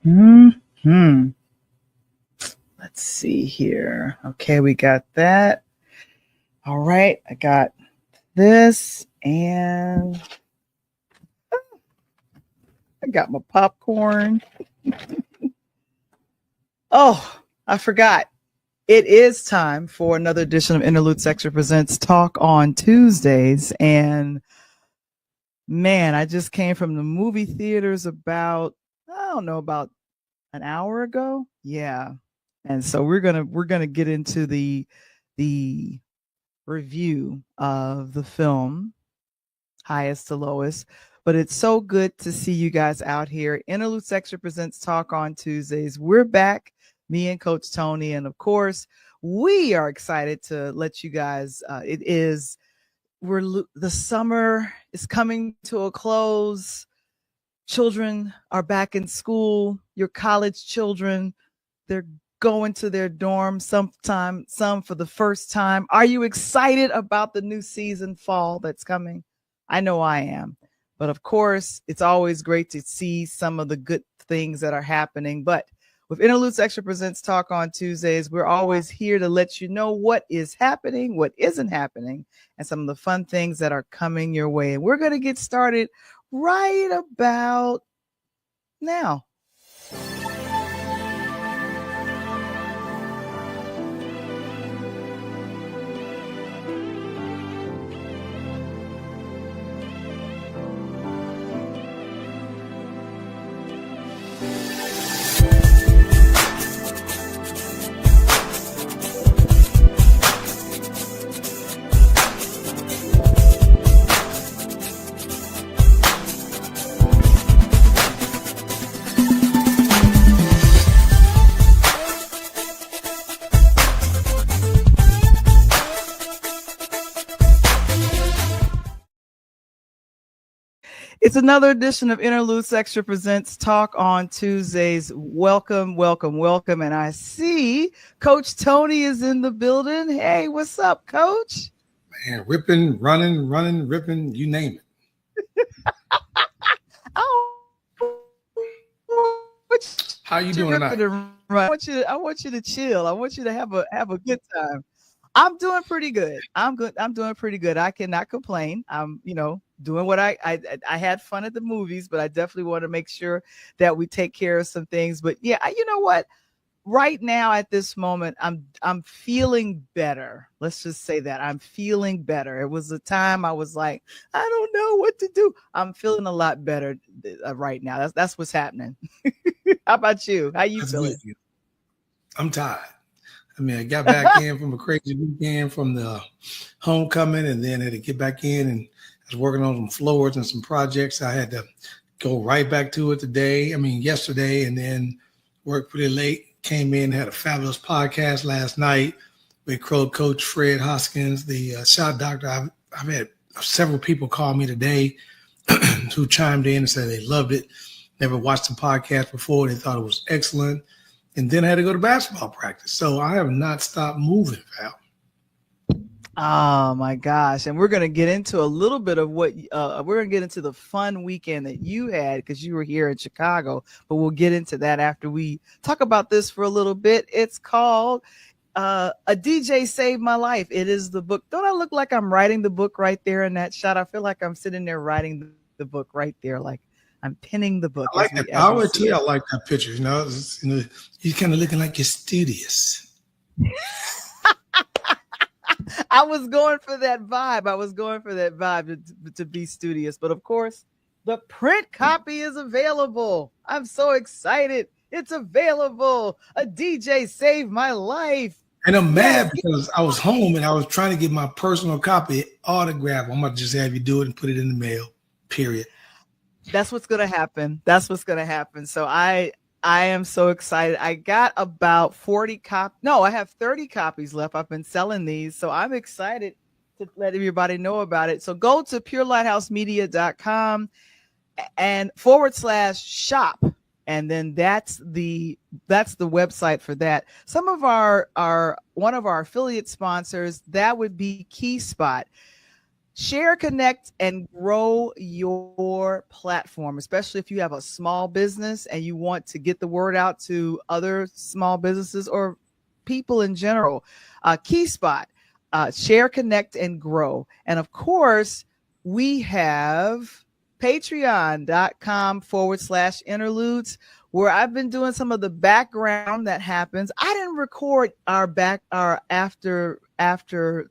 Hmm. Let's see here. Okay, we got that. All right, I got this, and I got my popcorn. Oh, I forgot. It is time for another edition of Interludes Extra Presents Talk on Tuesdays. And man, I just came from the movie theaters about, I don't know, about an hour ago. Yeah. And so we're gonna get into the review of the film Highest to Lowest. But it's so good to see you guys out here. Interludes Extra Presents Talk on Tuesdays. We're back, me and Coach Tony, and of course, we are excited to let you guys. The summer is coming to a close. Children are back in school. Your college children, they're going to their dorm sometime, some for the first time. Are you excited about the new season fall that's coming? I know I am. But of course, it's always great to see some of the good things that are happening. But with Interludes Extra Presents Talk on Tuesdays, we're always here to let you know what is happening, what isn't happening, and some of the fun things that are coming your way. And we're going to get started right about now. It's another edition of Interludes Extra Presents Talk on Tuesdays. Welcome, welcome, welcome. And I see Coach Tony is in the building. Hey, what's up, Coach? Man, ripping, running, ripping, you name it. How you doing tonight? I want you to chill. I want you to have a good time. I'm doing pretty good. I'm doing pretty good. I cannot complain. I'm, doing what I had fun at the movies, but I definitely want to make sure that we take care of some things. But yeah, you know what? Right now at this moment, I'm feeling better. Let's just say that I'm feeling better. It was a time I was like, I don't know what to do. I'm feeling a lot better right now. That's what's happening. How about you? How you feeling? I'm tired. I mean, I got back in from a crazy weekend from the homecoming, and then had to get back in, and I was working on some floors and some projects. I had to go right back to it yesterday, and then worked pretty late. Came in, had a fabulous podcast last night with Coach Fred Hoskins, the shot doctor. I've had several people call me today who chimed in and said they loved it. Never watched the podcast before. They thought it was excellent. And then I had to go to basketball practice. So I have not stopped moving, Val. Oh my gosh. And we're going to get into a little bit of what we're going to get into the fun weekend that you had because you were here in Chicago, but we'll get into that after we talk about this for a little bit. It's called A DJ Saved My Life. It is the book. Don't I look like I'm writing the book right there in that shot? I feel like I'm sitting there writing the book right there. Like I'm pinning the book. I like that. I always tell you I like that picture. You're kind of looking like you're studious. I was going for that vibe to be studious. But of course, the print copy is available. I'm so excited. It's available. A DJ Saved My Life. And I'm mad because I was home and I was trying to get my personal copy autographed. I'm going to just have you do it and put it in the mail, period. That's what's going to happen. So I am so excited. I got about 40 copies. No, I have 30 copies left. I've been selling these. So I'm excited to let everybody know about it. So go to purelightHousemedia.com and /shop. And then that's the website for that. Some of one of our affiliate sponsors, that would be KeySpot. share, connect, and grow your platform, especially if you have a small business and you want to get the word out to other small businesses or people in general. Key spot, share, connect, and grow. And of course, we have patreon.com/interludes, where I've been doing some of the background that happens. I didn't record our after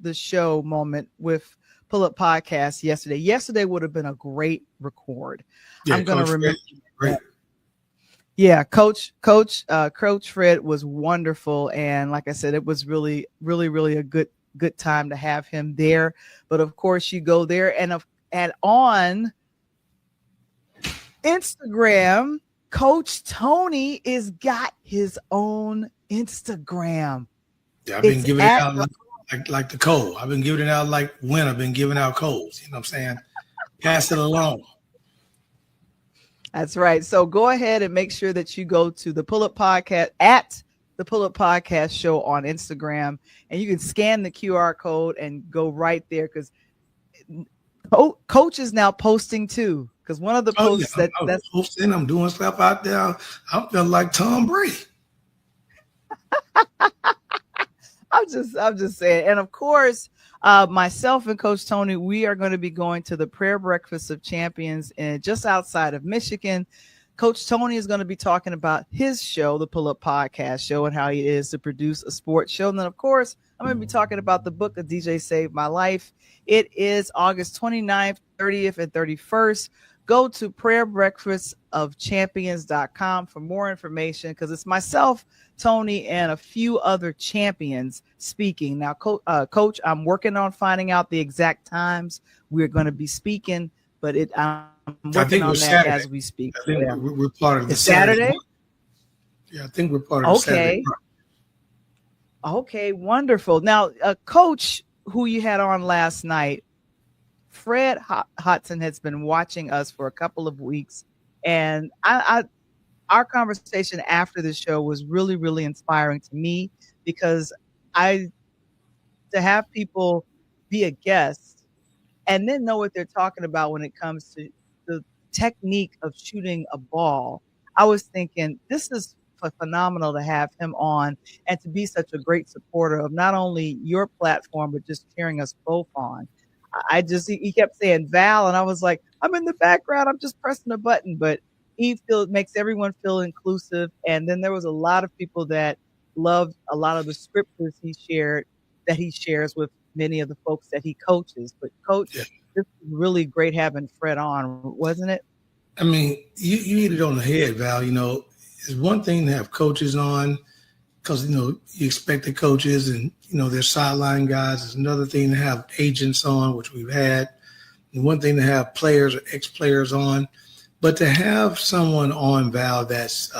the show moment with Pull Up Podcast yesterday. Yesterday would have been a great record. Yeah, I'm going to remember. Great. Yeah, Coach Fred was wonderful, and like I said, it was really a good time to have him there. But of course, you go there, and on Instagram, Coach Tony is got his own Instagram. Yeah, I've been giving it out like the cold. I've been giving it out like when I've been giving out colds. You know what I'm saying? Pass it along. That's right. So go ahead and make sure that you go to the Pull Up Podcast at the Pull Up Podcast Show on Instagram, and you can scan the QR code and go right there, because Coach is now posting too. Because one of the posts that's posting, I'm doing stuff out there. I'm feeling like Tom Brady. I'm just saying. And of course, myself and Coach Tony, we are going to be going to the Prayer Breakfast of Champions just outside of Michigan. Coach Tony is going to be talking about his show, the Pull Up Podcast Show, and how it is to produce a sports show. And then, of course, I'm going to be talking about the book, A DJ Saved My Life. It is August 29th, 30th, and 31st. Go to prayerbreakfastofchampions.com for more information, because it's myself, Tony, and a few other champions speaking. Now, Coach, I'm working on finding out the exact times we're going to be speaking, but I'm working on that Saturday. As we speak. I think we're part of the Saturday. Yeah, I think we're part of the Saturday. Okay, wonderful. Now, Coach, who you had on last night, Fred Hodson, has been watching us for a couple of weeks, and our conversation after the show was really, really inspiring to me, because to have people be a guest and then know what they're talking about when it comes to the technique of shooting a ball. I was thinking, this is phenomenal to have him on, and to be such a great supporter of not only your platform, but just cheering us both on. He kept saying Val, and I was like, I'm in the background, I'm just pressing a button, but he makes everyone feel inclusive. And then there was a lot of people that loved a lot of the scriptures he shares with many of the folks that he coaches. But Coach, This was really great having Fred on, wasn't it? I mean, you hit it on the head, Val. You know, it's one thing to have coaches on, because, you know, you expect the coaches and, you know, their sideline guys. It's another thing to have agents on, which we've had. And one thing to have players or ex-players on. But to have someone on, Val, that's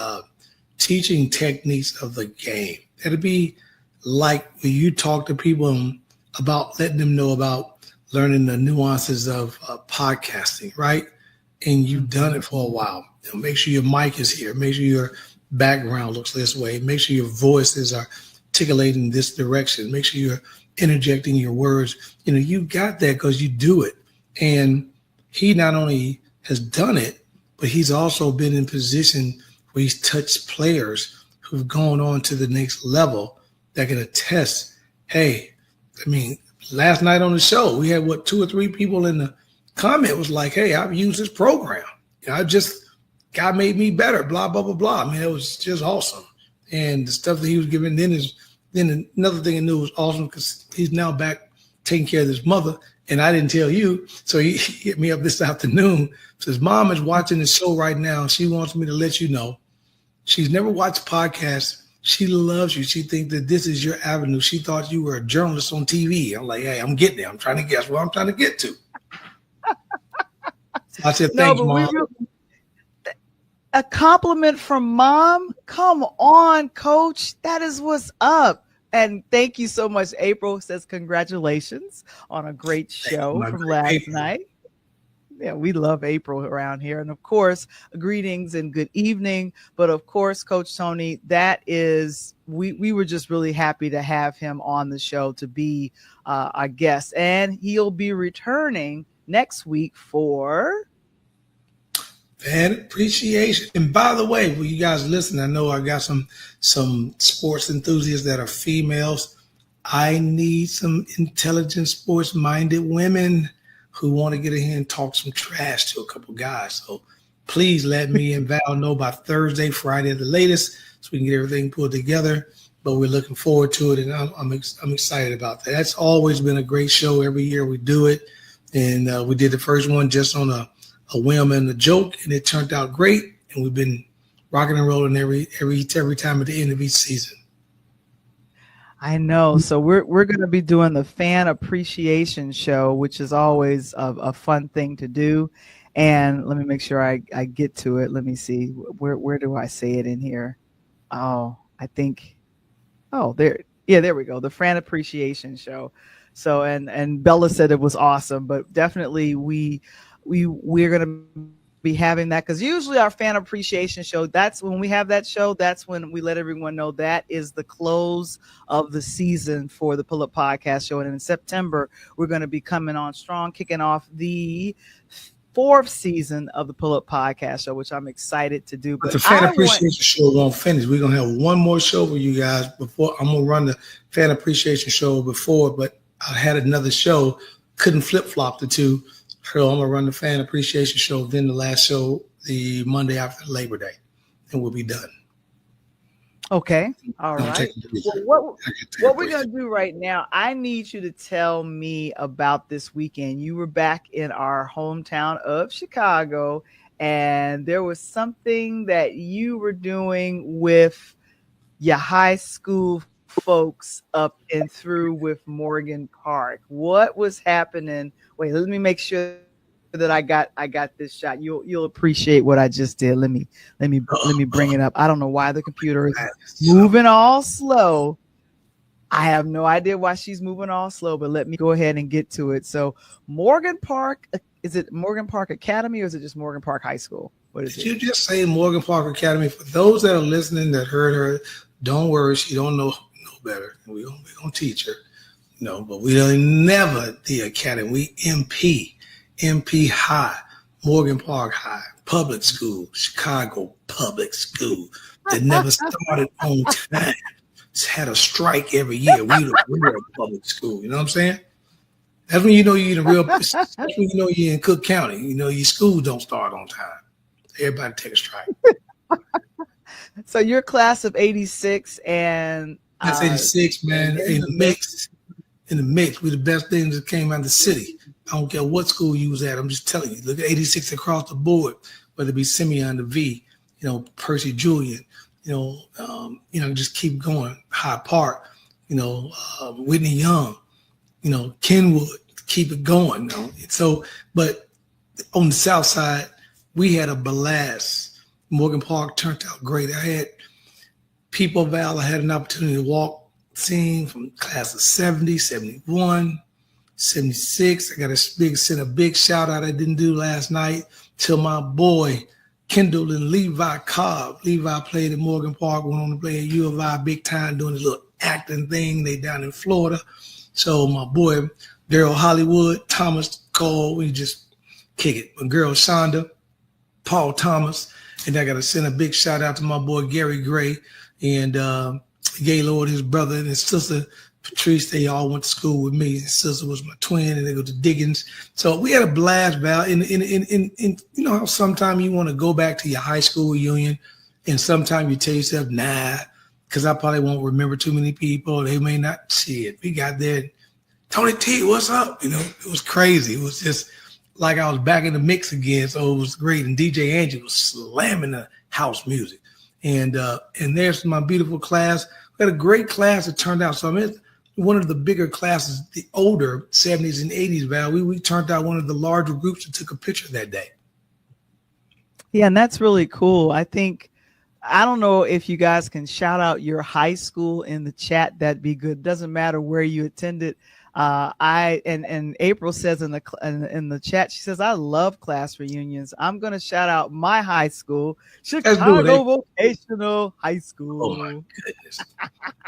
teaching techniques of the game, that'd be like when you talk to people about letting them know about learning the nuances of podcasting, right? And you've done it for a while. You know, make sure your mic is here. Make sure your background looks this way. Make sure your voices are articulating this direction. Make sure you're interjecting your words. You know, you got that because you do it. And he not only has done it, but he's also been in position where he's touched players who've gone on to the next level that can attest, hey, I mean, last night on the show, we had 2 or 3 people in the comment was like, hey, I've used this program. You know, God made me better, blah, blah, blah, blah. I mean, it was just awesome. And the stuff that he was giving then another thing I knew was awesome, because he's now back taking care of his mother. And I didn't tell you. So he hit me up this afternoon. Says, Mom is watching the show right now. She wants me to let you know. She's never watched podcasts. She loves you. She thinks that this is your avenue. She thought you were a journalist on TV. I'm like, hey, I'm getting there. I'm trying to guess where I'm trying to get to. I said, thanks, Mom. A compliment from Mom? Come on, Coach. That is what's up. And thank you so much. April says congratulations on a great show from last night. Yeah, we love April around here. And of course, greetings and good evening. But of course, Coach Tony, that is, we were just really happy to have him on the show to be our guest. And he'll be returning next week for Fan appreciation. And by the way, when you guys listen, I know I got some sports enthusiasts that are females. I need some intelligent, sports-minded women who want to get in here and talk some trash to a couple guys. So please let me and Val know by Thursday, Friday at the latest, so we can get everything put together. But we're looking forward to it, and I'm excited about that. That's always been a great show. Every year we do it, and we did the first one just on a whim and a joke, and it turned out great. And we've been rocking and rolling every time at the end of each season. I know. So we're going to be doing the fan appreciation show, which is always a fun thing to do. And let me make sure I get to it. Let me see. Where do I say it in here? Oh, I think. Oh, there. Yeah, there we go. The fan appreciation show. So and Bella said it was awesome, but definitely we're going to be having that, because usually our fan appreciation show, that's when we have that show, that's when we let everyone know that is the close of the season for the Pull Up Podcast show. And in September, we're going to be coming on strong, kicking off the 4th season of the Pull Up Podcast show, which I'm excited to do. But the fan appreciation show won't finish. We're going to have one more show for you guys before. I'm going to run the fan appreciation show before, but I had another show, couldn't flip-flop the two. So I'm going to run the fan appreciation show, then the last show, the Monday after Labor Day, and we'll be done. Okay. All right. Well, what we're going to do right now, I need you to tell me about this weekend. You were back in our hometown of Chicago, and there was something that you were doing with your high school folks up and through with Morgan Park. What was happening? Wait, let me make sure that I got this shot. You'll appreciate what I just did. Let me bring it up. I don't know why the computer is moving all slow. I have no idea why she's moving all slow, but let me go ahead and get to it. So Morgan Park, is it Morgan Park Academy or is it just Morgan Park High School? What is it? You just say Morgan Park Academy? For those that are listening that heard her, don't worry, she don't know better. We're gonna teach her. But we don't never the academy. We MP High, Morgan Park High, public school, Chicago public school that never started on time. It's had a strike every year. We the real public school. You know what I'm saying? That's when you know you're in the real. That's when you know you're in Cook County. Your school don't start on time. Everybody take a strike. So you're class of '86 and. That's 86, man. In the mix. We're the best things that came out of the city. I don't care what school you was at. I'm just telling you. Look at 86 across the board, whether it be Simeon, the V, Percy Julian, just keep going. Hyde Park, Whitney Young, Kenwood, keep it going. So, but on the south side, we had a blast. Morgan Park turned out great. I had people, Val, I had an opportunity to walk scene from class of 70, 71, 76. I got send a big shout out I didn't do last night to my boy Kendall and Levi Cobb. Levi played at Morgan Park, went on to play at U of I big time doing his little acting thing. They down in Florida. So my boy Daryl Hollywood, Thomas Cole, we just kick it. My girl Shonda, Paul Thomas, and I got to send a big shout out to my boy Gary Gray and Gaylord, his brother, and his sister Patrice. They all went to school with me. His sister was my twin, and they go to Diggins. So we had a blast, Val. And how sometimes you want to go back to your high school reunion, and sometimes you tell yourself, nah, because I probably won't remember too many people. They may not see it. We got there. Tony T, what's up? It was crazy. It was just like I was back in the mix again. So it was great. And DJ Angie was slamming the house music. And there's my beautiful class. We had a great class. It turned out. So one of the bigger classes, the older 70s and 80s, Val. We turned out one of the larger groups that took a picture that day. Yeah, and that's really cool. I don't know if you guys can shout out your high school in the chat. That'd be good. Doesn't matter where you attended. And April says in the chat, she says, I love class reunions. I'm gonna shout out my high school, Let's do it. Chicago Vocational High Oh my School. goodness.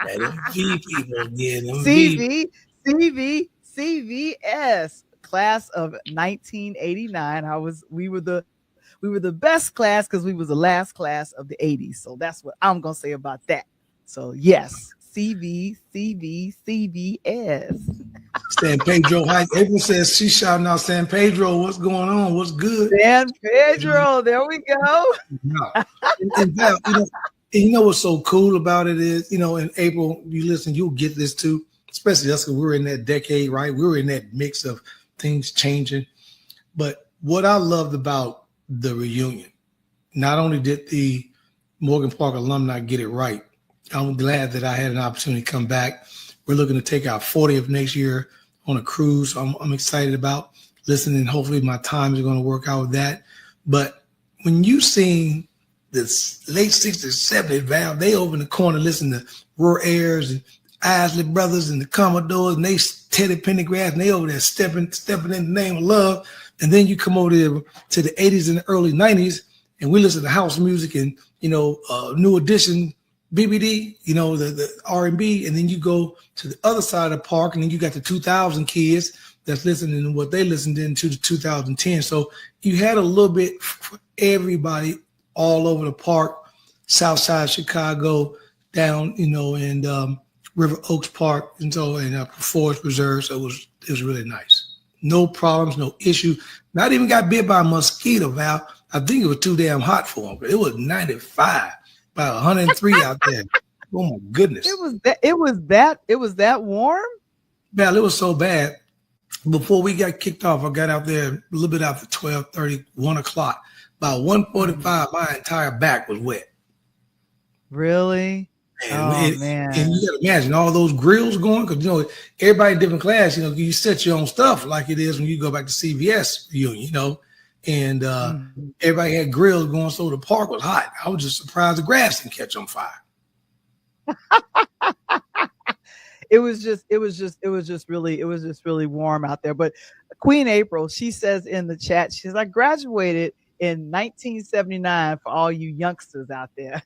Yeah, them V people again. Them V. CV, CVS, class of 1989. We were the best class because we was the last class of the 80s. So that's what I'm gonna say about that. So yes, CVS. San Pedro High. April says she's shouting out San Pedro. What's going on? What's good? San Pedro. There we go. Yeah. And Val, you know what's so cool about it is, in April, you listen, you'll get this too, especially us because we were in that decade, right? We were in that mix of things changing. But what I loved about the reunion, not only did the Morgan Park alumni get it right, I'm glad that I had an opportunity to come back. We're looking to take our 40th next year on a cruise. So I'm excited about listening. Hopefully my times are going to work out with that. But when you seen this late 60s, 70s, Val, they over in the corner listen to Roy Ayers and Isley Brothers and the Commodores and they Teddy Pendergrass and they over there stepping in the name of love. And then you come over there to the 80s and the early 90s and we listen to house music and, New Edition, BBD, the R&B, and then you go to the other side of the park, and then you got the 2000 kids that's listening to what they listened into the 2010. So you had a little bit for everybody all over the park, South Side Chicago, down, and River Oaks Park, and so and Forest Reserve. So it was really nice. No problems, no issue. Not even got bit by a mosquito, Val. I think it was too damn hot for them. But it was 95. About 103 out there. Oh my goodness! It was that warm. Val, it was so bad. Before we got kicked off, I got out there a little bit after 12:30, 1 o'clock. By 1:45, my entire back was wet. Really? Man! And you got to imagine all those grills going because everybody in different class. You set your own stuff like it is when you go back to CVS reunion. And everybody had grills going, so the park was hot. I was just surprised the grass didn't catch on fire. It was just really warm out there. But Queen April, she says in the chat, she says, I graduated in 1979 for all you youngsters out there.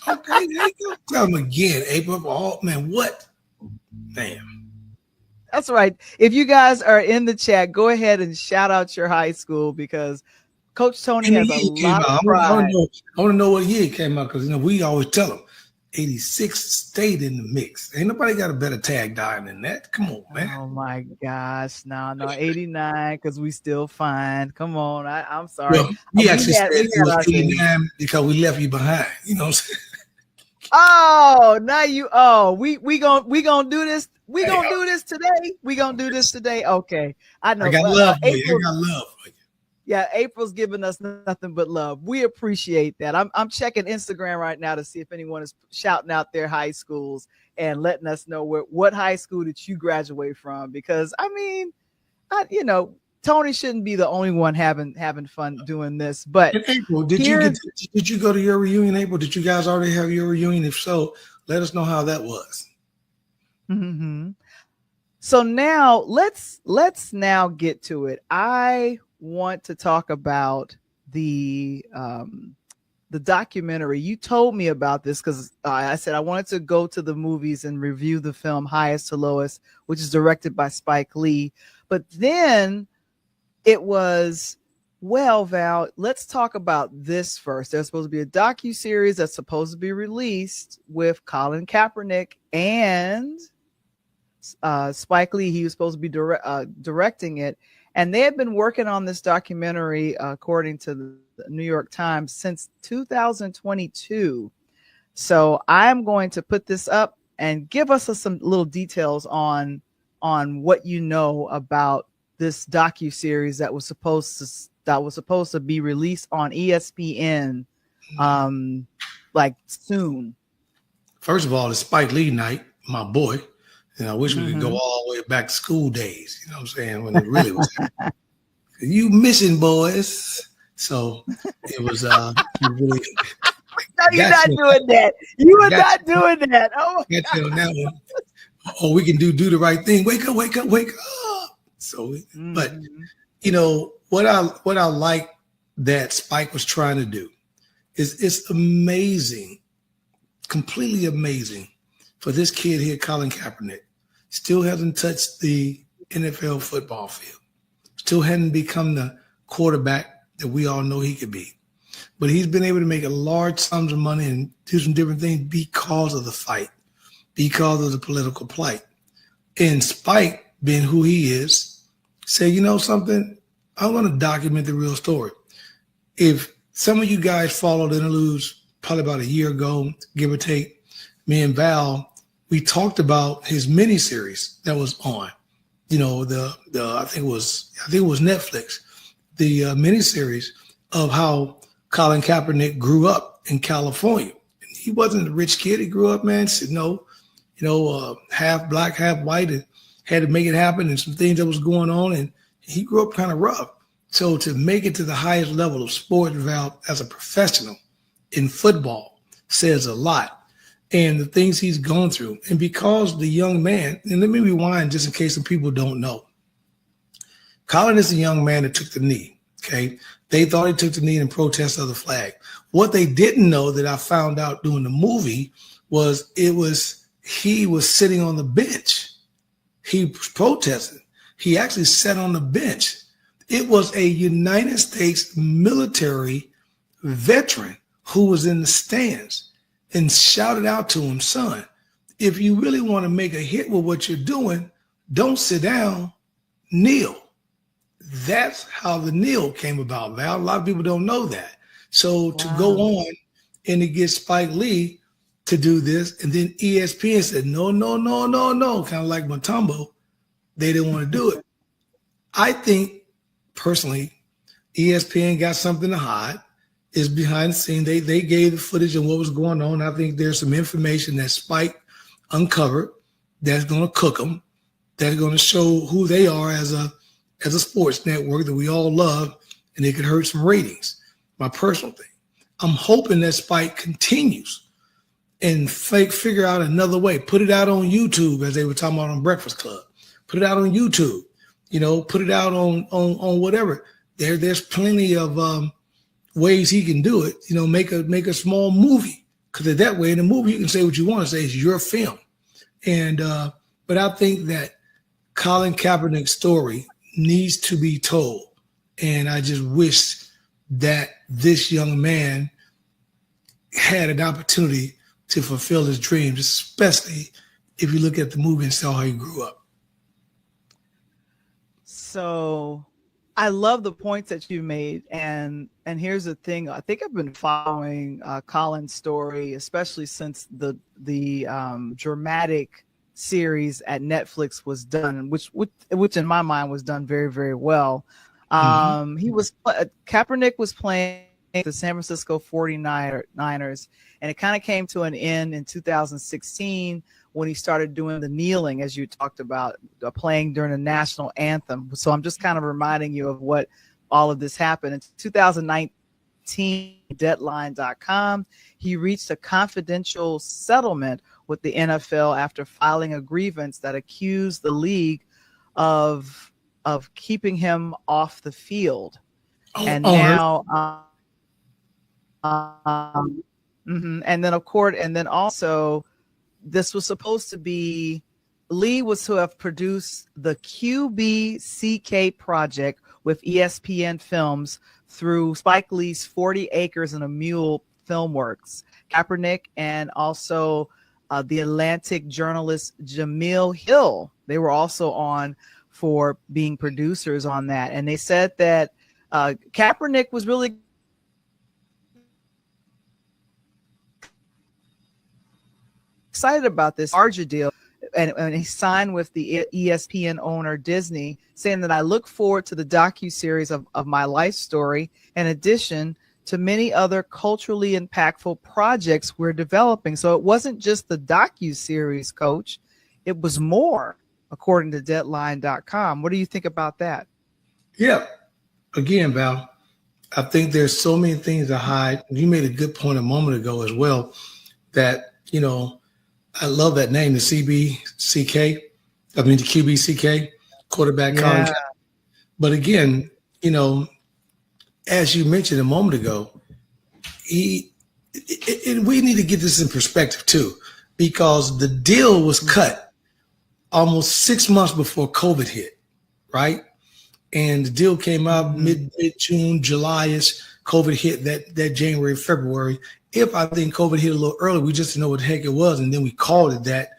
Okay, there you go. Tell them again, April. Oh man, what? Damn. That's right. If you guys are in the chat, go ahead and shout out your high school because Coach Tony has a lot of pride. I want to know what year it came out because we always tell them 86 stayed in the mix. Ain't nobody got a better tag dying than that. Come on, man. Oh my gosh. No, 89 because we still fine. Come on. I'm sorry. Well, we actually said it was 89 because we left you behind. You know what I'm saying? Oh, now we gonna do this. We gonna do this today. We gonna do this today. Okay, I know. I got love for you. I got love for you. Yeah, April's giving us nothing but love. We appreciate that. I'm checking Instagram right now to see if anyone is shouting out their high schools and letting us know what high school did you graduate from? Because Tony shouldn't be the only one having fun doing this. But April, did you go to your reunion, April? Did you guys already have your reunion? If so, let us know how that was. Mm-hmm. So now let's now get to it. I want to talk about the documentary. You told me about this because I said I wanted to go to the movies and review the film Highest to Lowest, which is directed by Spike Lee. But then it was, well, Val, let's talk about this first. There's supposed to be a docuseries that's supposed to be released with Colin Kaepernick and Spike Lee. He was supposed to be directing it. And they had been working on this documentary, according to the New York Times, since 2022. So I'm going to put this up and give us some little details on what you know about this docuseries that was supposed to be released on ESPN, like soon. First of all, it's Spike Lee night, my boy. And I wish we could go all the way back to school days, you know what I'm saying, when it really was happening. You missing, boys. So it was really. No, you're not doing that. You are not doing that. Oh, got you on that one. or we can do the right thing. Wake up, wake up, wake up. So, but Mhm. what I like that Spike was trying to do is it's amazing, completely amazing for this kid here, Colin Kaepernick, still hasn't touched the NFL football field, still hadn't become the quarterback that we all know he could be. But he's been able to make a large sums of money and do some different things because of the fight, because of the political plight. And Spike, being who he is, say, you know something, I'm going to document the real story. If some of you guys followed Interludes probably about a year ago, give or take, me and Val, we talked about his miniseries that was on. The I think it was Netflix, the miniseries of how Colin Kaepernick grew up in California. He wasn't a rich kid. He grew up, man, half black, half white, and had to make it happen, and some things that was going on, and he grew up kind of rough. So to make it to the highest level of sport, Val, as a professional in football says a lot. And the things he's gone through. And because the young man, and let me rewind just in case some people don't know. Colin is a young man that took the knee, okay? They thought he took the knee in protest of the flag. What they didn't know that I found out doing the movie was he was sitting on the bench. He was protesting. He actually sat on the bench. It was a United States military veteran who was in the stands and shouted out to him, son, if you really want to make a hit with what you're doing, don't sit down, kneel. That's how the kneel came about, Val. A lot of people don't know that. So to go on and to get Spike Lee to do this, and then ESPN said, no, kind of like Mutombo, they didn't want to do it. I think, personally, ESPN got something to hide. Is behind the scene. They gave the footage of what was going on. I think there's some information that Spike uncovered that's going to cook them, that's going to show who they are as a sports network that we all love, and it could hurt some ratings. My personal thing. I'm hoping that Spike continues and figure out another way. Put it out on YouTube, as they were talking about on Breakfast Club. Put it out on YouTube. Put it out on whatever. There's plenty of ways he can do it, make a small movie, because that way in the movie you can say what you want to say. It's your film. And but I think that Colin Kaepernick's story needs to be told, and I just wish that this young man had an opportunity to fulfill his dreams, especially if you look at the movie and saw how he grew up. So I love the points that you made, and here's the thing. I think I've been following Colin's story, especially since the dramatic series at Netflix was done, which in my mind was done very, very well. Kaepernick was playing the San Francisco 49ers, and it kind of came to an end in 2016 when he started doing the kneeling, as you talked about, playing during the national anthem. So I'm just kind of reminding you of what all of this happened. In 2019, Deadline.com, he reached a confidential settlement with the NFL after filing a grievance that accused the league of keeping him off the field. And now, and then also, this was supposed to be, Lee was to have produced the QBCK project with ESPN Films through Spike Lee's 40 Acres and a Mule Filmworks. Kaepernick and also the Atlantic journalist Jamil Hill, they were also on for being producers on that. And they said that Kaepernick was really excited about this larger deal, and he signed with the ESPN owner Disney, saying that I look forward to the docuseries of my life story, in addition to many other culturally impactful projects we're developing. So it wasn't just the docuseries, Coach. It was more, according to Deadline.com. What do you think about that? Yeah. Again, Val, I think there's so many things to hide. You made a good point a moment ago as well, that, I love that name, the CBCK. I mean, the QBCK, quarterback Colin. Yeah. But again, you know, as you mentioned a moment ago, he and we need to get this in perspective too, because the deal was cut almost 6 months before COVID hit, right? And the deal came out mid June, July-ish. COVID hit that January, February. If I think COVID hit a little early, we just didn't know what the heck it was, and then we called it that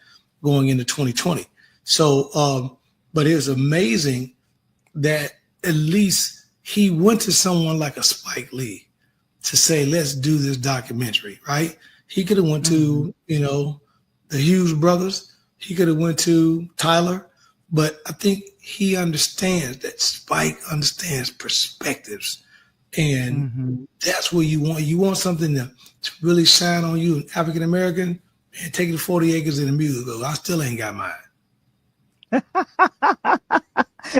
going into 2020. So, but it was amazing that at least he went to someone like a Spike Lee to say, let's do this documentary, right? He could have went to, you know, the Hughes brothers. He could have went to Tyler, but I think he understands that Spike understands perspectives. And that's what you want. You want something to really shine on you, an African-American, and take it to 40 acres in the music. I still ain't got mine.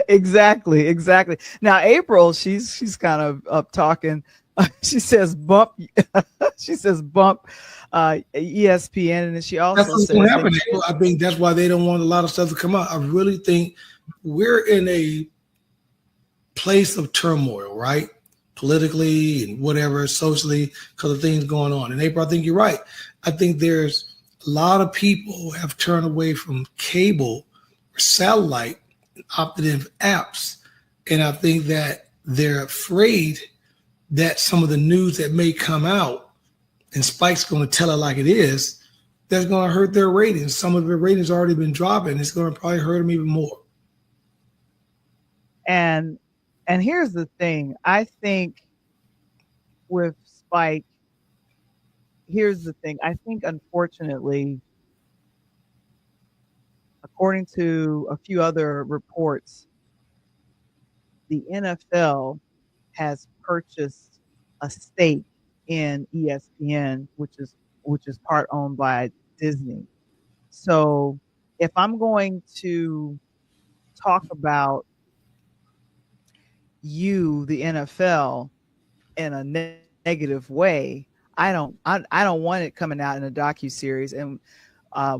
Exactly. Now, April, she's kind of up talking. She says bump. She says bump ESPN, and then she also that's what's says going to happen. I think that's why they don't want a lot of stuff to come out. I really think we're in a place of turmoil, right? Politically and whatever, socially, because of things going on. And April, I think you're right. I think there's a lot of people who have turned away from cable or satellite and opted in for apps. And I think that they're afraid that some of the news that may come out, and Spike's going to tell it like it is, that's going to hurt their ratings. Some of their ratings already been dropping. It's going to probably hurt them even more. And here's the thing. I think with Spike, here's the thing. I think, unfortunately, according to a few other reports, the NFL has purchased a stake in ESPN, which is part owned by Disney. So if I'm going to talk about the NFL, in a negative way, I don't want it coming out in a docuseries. And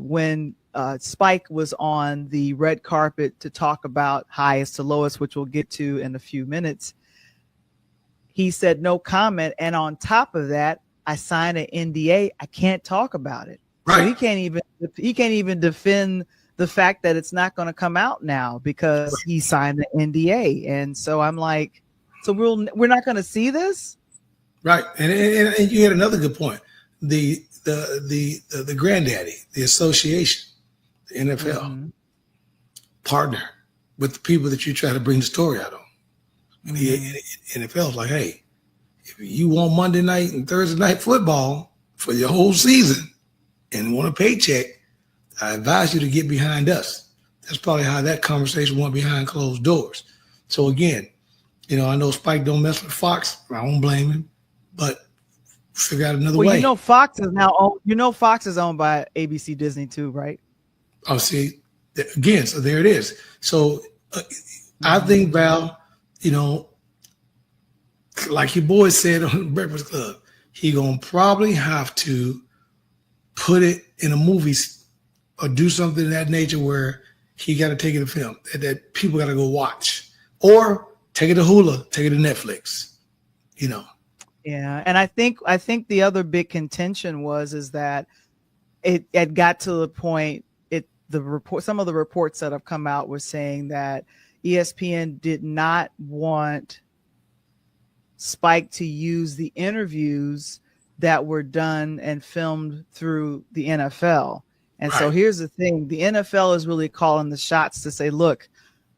when Spike was on the red carpet to talk about highest to lowest, which we'll get to in a few minutes, he said no comment. And on top of that, I signed an NDA. I can't talk about it. Right. So he can't even defend the fact that it's not going to come out now because he signed the NDA. And so I'm like, so we're not going to see this. Right. And you had another good point. The granddaddy, the association, the NFL, partner with the people that you try to bring the story out on. And the NFL is like, hey, if you want Monday night and Thursday night football for your whole season and want a paycheck, I advise you to get behind us. That's probably how that conversation went behind closed doors. So again, you know, I know Spike don't mess with Fox. I don't blame him, but figure out another way. You know, Fox is owned by ABC Disney too, right? Oh, see, again, so there it is. So I think, Val, you know, like your boy said on the Breakfast Club, he gonna probably have to put it in a movie or do something of that nature where he got to take it to film that people got to go watch, or take it to Hulu, take it to Netflix, you know. Yeah, and I think the other big contention is that it got to the point. Some of the reports that have come out were saying that ESPN did not want Spike to use the interviews that were done and filmed through the NFL. And so here's the thing. The NFL is really calling the shots to say, look,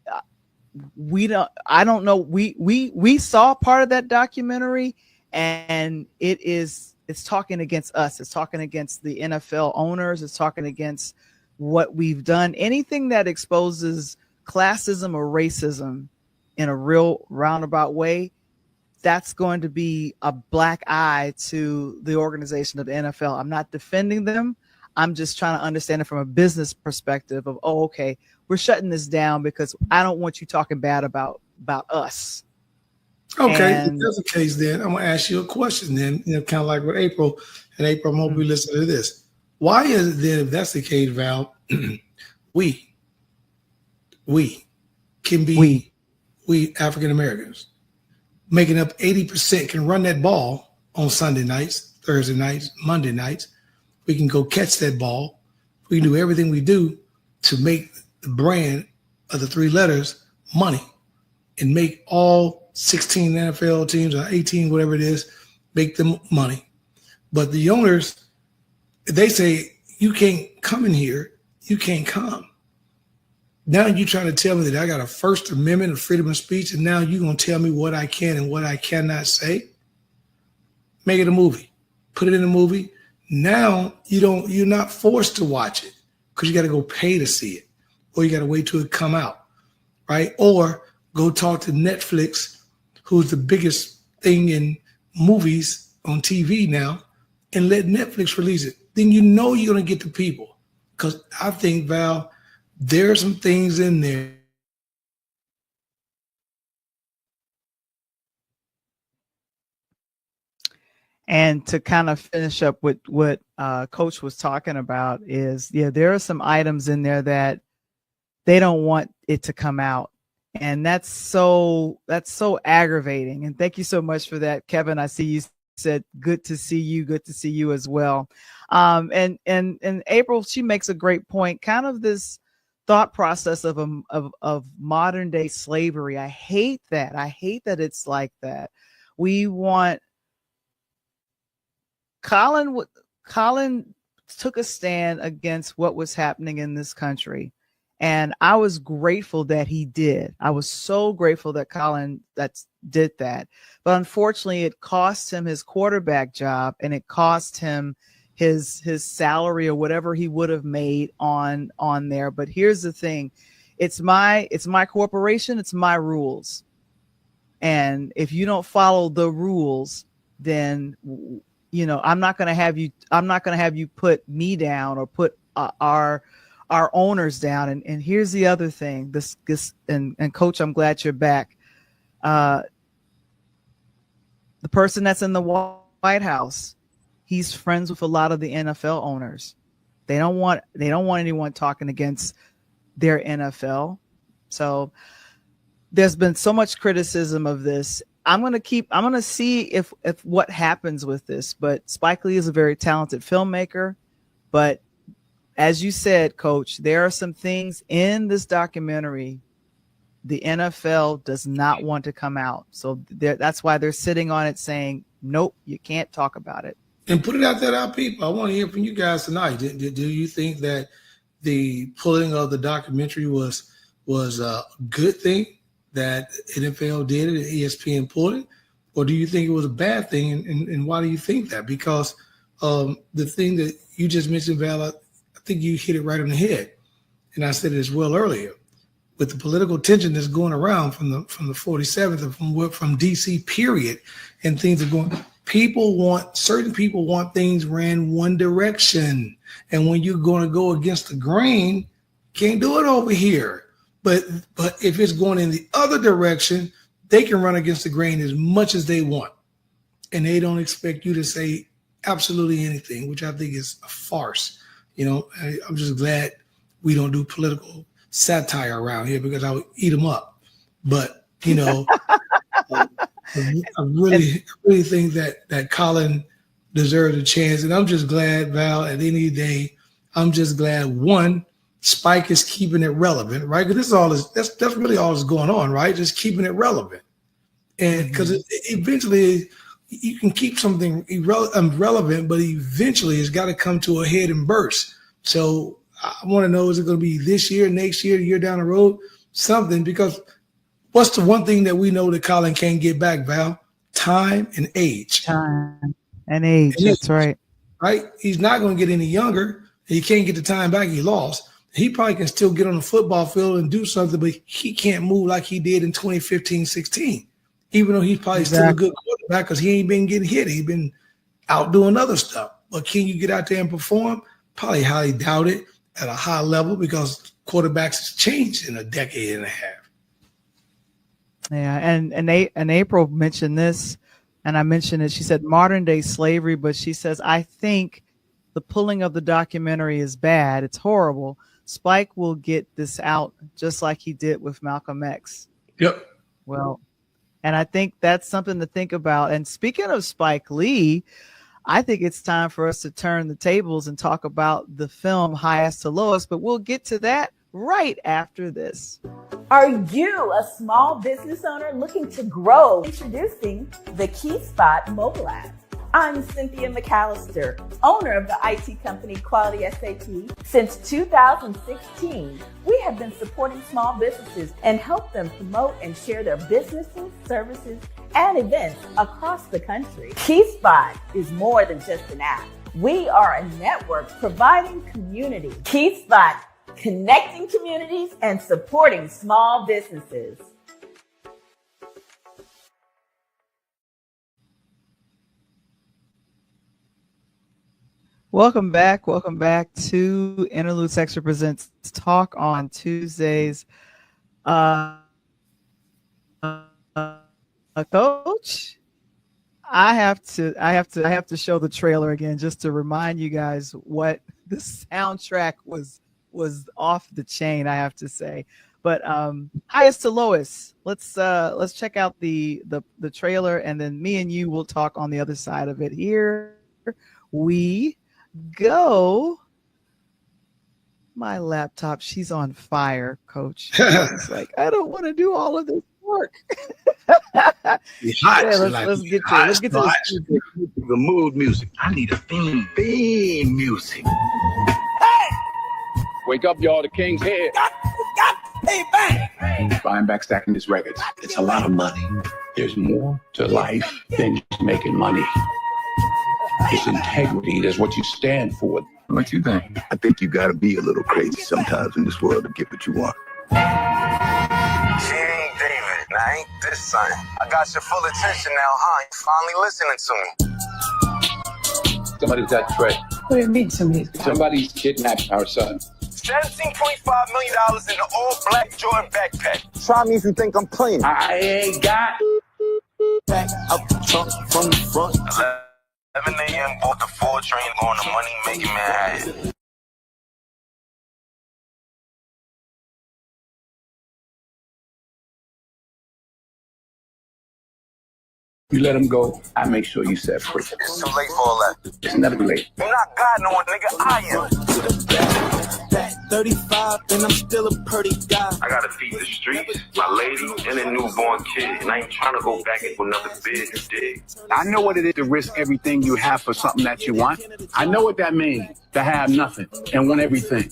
I don't know. We saw part of that documentary, and it's talking against us. It's talking against the NFL owners. It's talking against what we've done. Anything that exposes classism or racism in a real roundabout way, that's going to be a black eye to the organization of the NFL. I'm not defending them. I'm just trying to understand it from a business perspective of, okay, we're shutting this down because I don't want you talking bad about us. Okay, if that's the case, then I'm gonna ask you a question. Then, you know, kind of like with April, and April, I'm gonna be listening to this. Why is it then, if that's the case, Val, we can We. be, we African Americans, making up 80% can run that ball on Sunday nights, Thursday nights, Monday nights. We can go catch that ball. We can do everything we do to make the brand of the three letters money and make all 16 NFL teams or 18, whatever it is, make them money. But the owners, they say, you can't come in here. You can't come. Now you trying to tell me that I got a First Amendment of freedom of speech, and now you're going to tell me what I can and what I cannot say? Make it a movie. Put it in a movie. Now you're not forced to watch it because you got to go pay to see it, or you got to wait till it come out, right? Or go talk to Netflix, who's the biggest thing in movies on TV now, and let Netflix release it. Then you know you're going to get the people. Because I think, Val, there are some things in there. And to kind of finish up with what Coach was talking about is, yeah, there are some items in there that they don't want it to come out. And that's so aggravating. And thank you so much for that, Kevin. I see you said, good to see you as well. And April, she makes a great point, kind of this thought process of modern day slavery. I hate that. I hate that it's like that. We want Colin took a stand against what was happening in this country. And I was grateful that he did. I was so grateful that Colin did that. But unfortunately, it cost him his quarterback job, and it cost him his salary or whatever he would have made on there. But here's the thing. It's my corporation. It's my rules. And if you don't follow the rules, then I'm not going to have you put me down or put our owners down. And here's the other thing, this and Coach, I'm glad you're back. The person that's in the White House, he's friends with a lot of the NFL owners. They don't want anyone talking against their NFL. So there's been so much criticism of this. I'm going to see if what happens with this, but Spike Lee is a very talented filmmaker. But as you said, Coach, there are some things in this documentary the NFL does not want to come out. So that's why they're sitting on it saying, nope, you can't talk about it. And put it out there, our people. I want to hear from you guys tonight. Do you think that the pulling of the documentary was a good thing that NFL did it and ESPN pulled it? Or do you think it was a bad thing? And why do you think that? Because the thing that you just mentioned, Val, I think you hit it right on the head. And I said it as well earlier. With the political tension that's going around from the 47th and from DC period, and things are going, certain people want things ran one direction. And when you're going to go against the grain, can't do it over here. But if it's going in the other direction, they can run against the grain as much as they want. And they don't expect you to say absolutely anything, which I think is a farce. I'm just glad we don't do political satire around here because I would eat them up. But, I really think that Colin deserves a chance. And I'm just glad, Val, at any day, I'm just glad, one, Spike is keeping it relevant, right? Because that's really all that's going on, right? Just keeping it relevant. And because eventually you can keep something relevant, but eventually it's got to come to a head and burst. So I want to know, is it going to be this year, next year, the year down the road? Something, because what's the one thing that we know that Colin can't get back, Val? Time and age. Time and age, that's right. Right? He's not going to get any younger. He can't get the time back he lost. He probably can still get on the football field and do something, but he can't move like he did in 2015-16, even though he's probably still a good quarterback because he ain't been getting hit. He's been out doing other stuff. But can you get out there and perform? Probably highly doubt it at a high level because quarterbacks has changed in a decade and a half. Yeah, and April mentioned this, and I mentioned it. She said modern day slavery, but she says, I think the pulling of the documentary is bad, it's horrible, Spike will get this out just like he did with Malcolm X. Yep. Well, and I think that's something to think about. And speaking of Spike Lee, I think it's time for us to turn the tables and talk about the film Highest to Lowest, but we'll get to that right after this. Are you a small business owner looking to grow? Introducing the KeySpot mobile app. I'm Cynthia McAllister, owner of the IT company Quality SAP. Since 2016, we have been supporting small businesses and help them promote and share their businesses, services, and events across the country. KeySpot is more than just an app. We are a network providing community. KeySpot, connecting communities and supporting small businesses. Welcome back. Welcome back to Interludes Extra Presents Talk on Tuesdays. Coach, I have to show the trailer again just to remind you guys what the soundtrack was off the chain, I have to say. But Highest to Lowest. Let's check out the trailer, and then me and you will talk on the other side of it. Here we go. My laptop, she's on fire, Coach. It's like, I don't want to do all of this work. Hot. Yeah, let's get to the mood music. I need a theme music. Hey! Wake up, y'all. The king's here. Got pay back. Buying back, stacking these records. It's a lot of money. There's more to life than just making money. It's integrity. That's what you stand for. What you think? I think you gotta be a little crazy sometimes in this world to get what you want. She ain't David. Now ain't this son. I got your full attention now, huh? You finally listening to me. Somebody's got Trey. What do you mean somebody's got Somebody's kidnapped our son. $17.5 million in an all-black Jordan backpack. Try me if you think I'm playing. I ain't got Back out the trunk from the front. 11 a.m. bought the 4 train going to money making Manhattan. You let him go, I make sure you set free. It's too late for all that. It's never too late. You're not God no one, nigga. I am. Back 35, and I'm still a pretty guy. I gotta feed the streets, my lady, and a newborn kid. And I ain't trying to go back into another bid dig. I know what it is to risk everything you have for something that you want. I know what that means, to have nothing and want everything.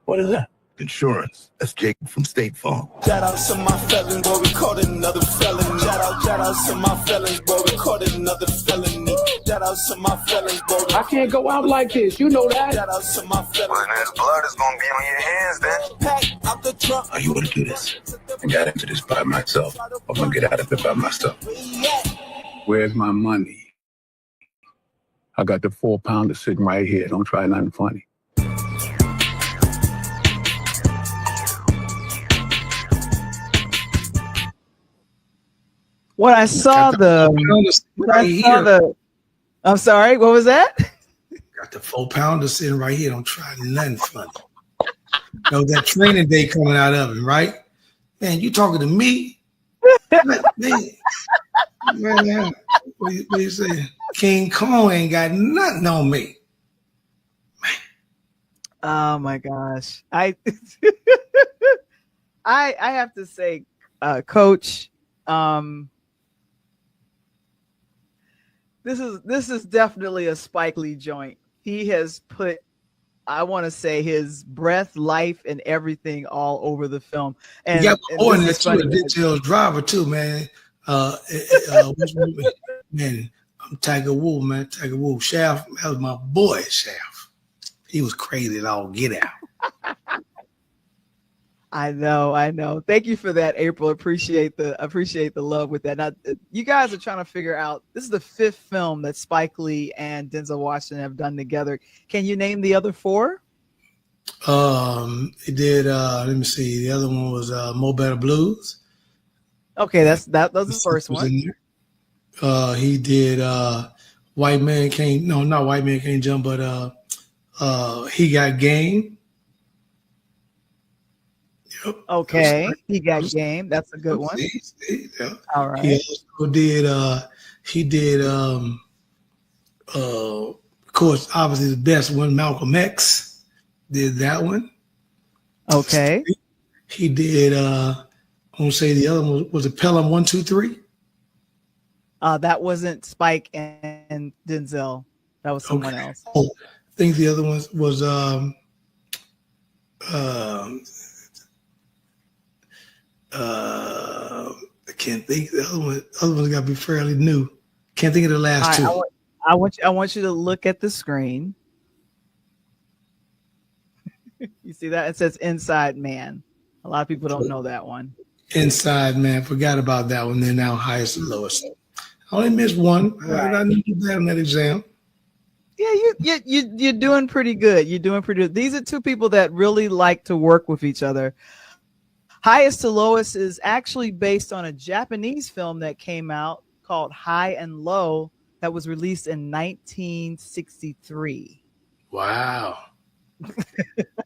What is that? Insurance. That's Jacob from State Farm. Shout out to my felon, boy, we caught another felon. Shout out to my felons, boy, we caught another felony. Shout out to my felons, boy. I can't go out like this. You know that. Shout out to my felons. Well, then his blood is gonna be on your hands then. Pack out the trunk. Are you going to do this? I got into this by myself. I'm going to get out of it by myself. Where's my money? I got the 4-pounder sitting right here. Don't try nothing funny. When I saw I'm sorry, what was that? Got the 4-pounder sitting right here. Don't try nothing funny. Know that training day coming out of him, right? Man, you talking to me? Man, what you say? King Kong ain't got nothing on me. Man. Oh my gosh. I have to say, Coach, this is definitely a Spike Lee joint. He has put, I want to say, his breath, life, and everything all over the film. And yeah, more than that too, a detailed driver too, man. Man, I'm Tiger Woods, man. Tiger Woods, Shaft. That was my boy, Shaft. He was crazy at all get out. I know. Thank you for that, April. Appreciate the love with that. Now, you guys are trying to figure out, this is the 5th film that Spike Lee and Denzel Washington have done together. Can you name the other 4? It did. Let me see. The other one was Mo Better Blues. Okay, that was the first one. He did White Man Can't. No, not White Man Can't Jump, but He Got Game. Yep. Okay, He Got Game. That's a good one. Yeah. All right. He also did. He did. Of course, obviously the best one, Malcolm X, did that one. Okay. He did. I want to say the other one was it Pelham 1, 2, 3. That wasn't Spike and Denzel. That was someone else. Oh, I think the other one was I can't think. The other one's got to be fairly new. Can't think of the last two. I want you to look at the screen. You see that? It says Inside Man. A lot of people don't know that one. Inside Man, forgot about that one. They're now highest and lowest. I only missed one. Right. I didn't do bad on that exam. Yeah, you're doing pretty good. You're doing pretty good. These are two people that really like to work with each other. Highest to Lowest is actually based on a Japanese film that came out called High and Low that was released in 1963. Wow.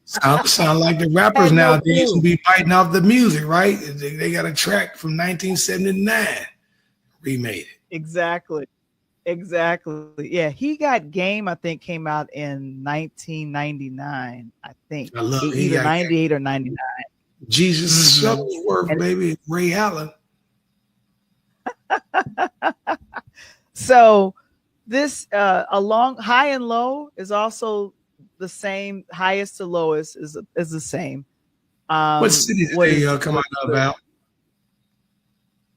Sound like the rappers nowadays will be biting off the music, right? They got a track from 1979, remade it. Exactly. Yeah, He Got Game, I think, came out in 1999. I think I love either 98 or 99. Jesus Shuttlesworth, baby, Ray Allen. So this along High and Low is also the same. Highest to Lowest is the same. What city did they come out about?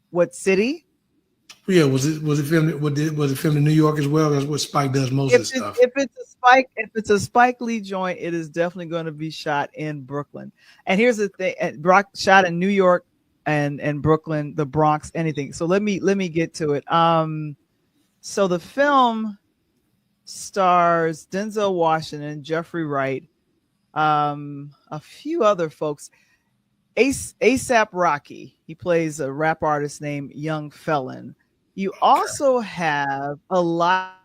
What city? Yeah, was it filmed? Was it filmed in New York as well? That's what Spike does most of the stuff. If it's a Spike Lee joint, it is definitely going to be shot in Brooklyn. And here's the thing: shot in New York and Brooklyn, the Bronx, anything. So let me get to it. So the film stars Denzel Washington, Jeffrey Wright, a few other folks. ASAP Rocky, he plays a rap artist named Young Felon. You also have Elijah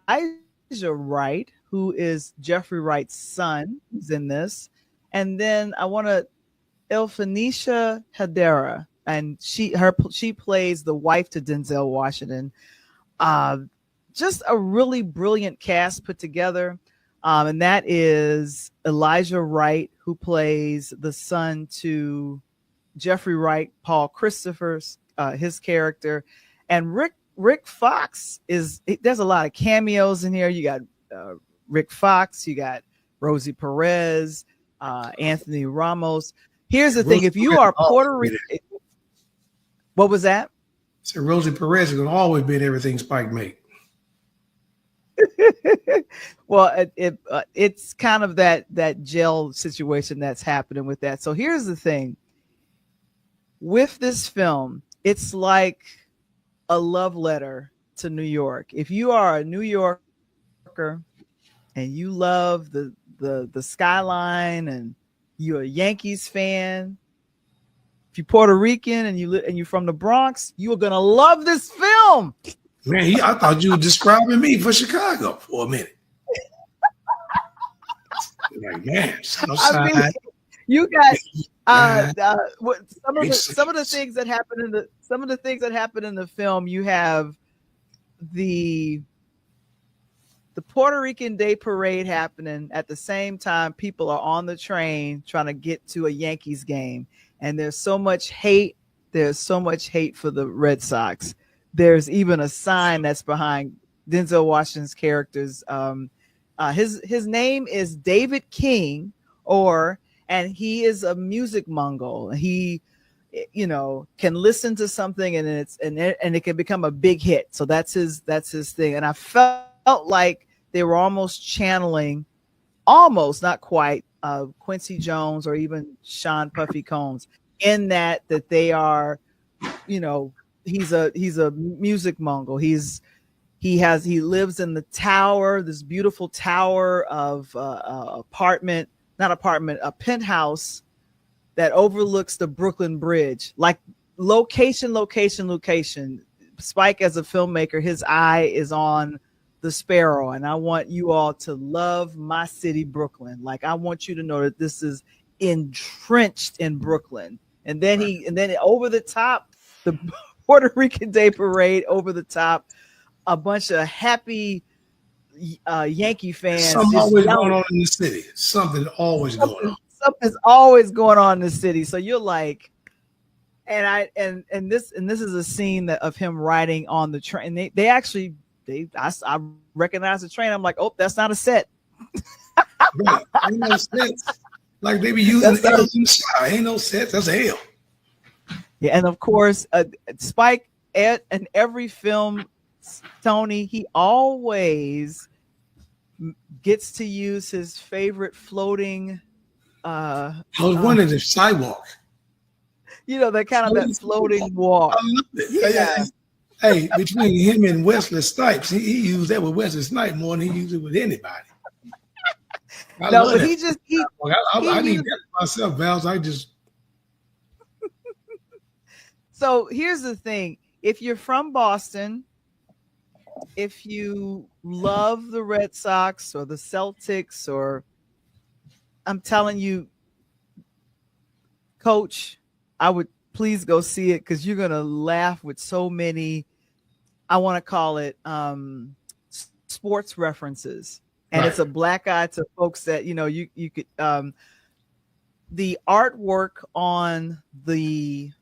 Wright, who is Jeffrey Wright's son, who's in this. And then I want to Elphanisha Hadera, and she plays the wife to Denzel Washington. Just a really brilliant cast put together. And that is Elijah Wright, who plays the son to Jeffrey Wright, Paul Christopher's his character, and Rick Fox there's a lot of cameos in here. You got Rick Fox, you got Rosie Perez, Anthony Ramos. Here's the thing: if you are Puerto Rican, what was that? So Rosie Perez is going to always be in everything Spike made. Well, it's kind of that jail situation that's happening with that. So here's the thing. With this film, it's like a love letter to New York. If you are a New Yorker and you love the skyline and you're a Yankees fan, if you're Puerto Rican and you're from the Bronx, you are gonna love this film. Man, I thought you were describing me for Chicago for a minute. Like, man, Southside. I mean, you got some of the things that happen in the film. You have the Puerto Rican Day Parade happening at the same time. People are on the train trying to get to a Yankees game, and there's so much hate. There's so much hate for the Red Sox. There's even a sign that's behind Denzel Washington's characters. His name is David King, and he is a music mongol. He, can listen to something and it can become a big hit. So that's his thing. And I felt like they were almost channeling, not quite, Quincy Jones or even Sean Puffy Combs, in that they are, he's a music mongol. He lives in the tower, this beautiful tower of a penthouse that overlooks the Brooklyn Bridge. Like location. Spike, as a filmmaker, his eye is on the Sparrow, and I want you all to love my city, Brooklyn. Like, I want you to know that this is entrenched in Brooklyn. And then over the top, the Puerto Rican Day Parade, over the top, a bunch of happy Yankee fans. Something always going on in the city. Something always going on. Something's always going on in the city. So you're like, and this is a scene of him riding on the train. I recognize the train. I'm like, oh, that's not a set. Right. Ain't no sets. Like they be using L's in the sky. Ain't no sets. That's hell. Yeah, and of course, Spike in every film, Tony, he always gets to use his favorite floating. I was wondering if sidewalk. You know, that kind of that floating walk. I love it. Yeah. Hey, between him and Wesley Snipes, he used that with Wesley Snipes more than he used it with anybody. I need that myself, Val. So here's the thing. If you're from Boston, if you love the Red Sox or the Celtics, or I'm telling you, Coach, I would please go see it, because you're going to laugh with so many, I want to call it sports references. And It's a black eye to folks that, you know, you could, the artwork on the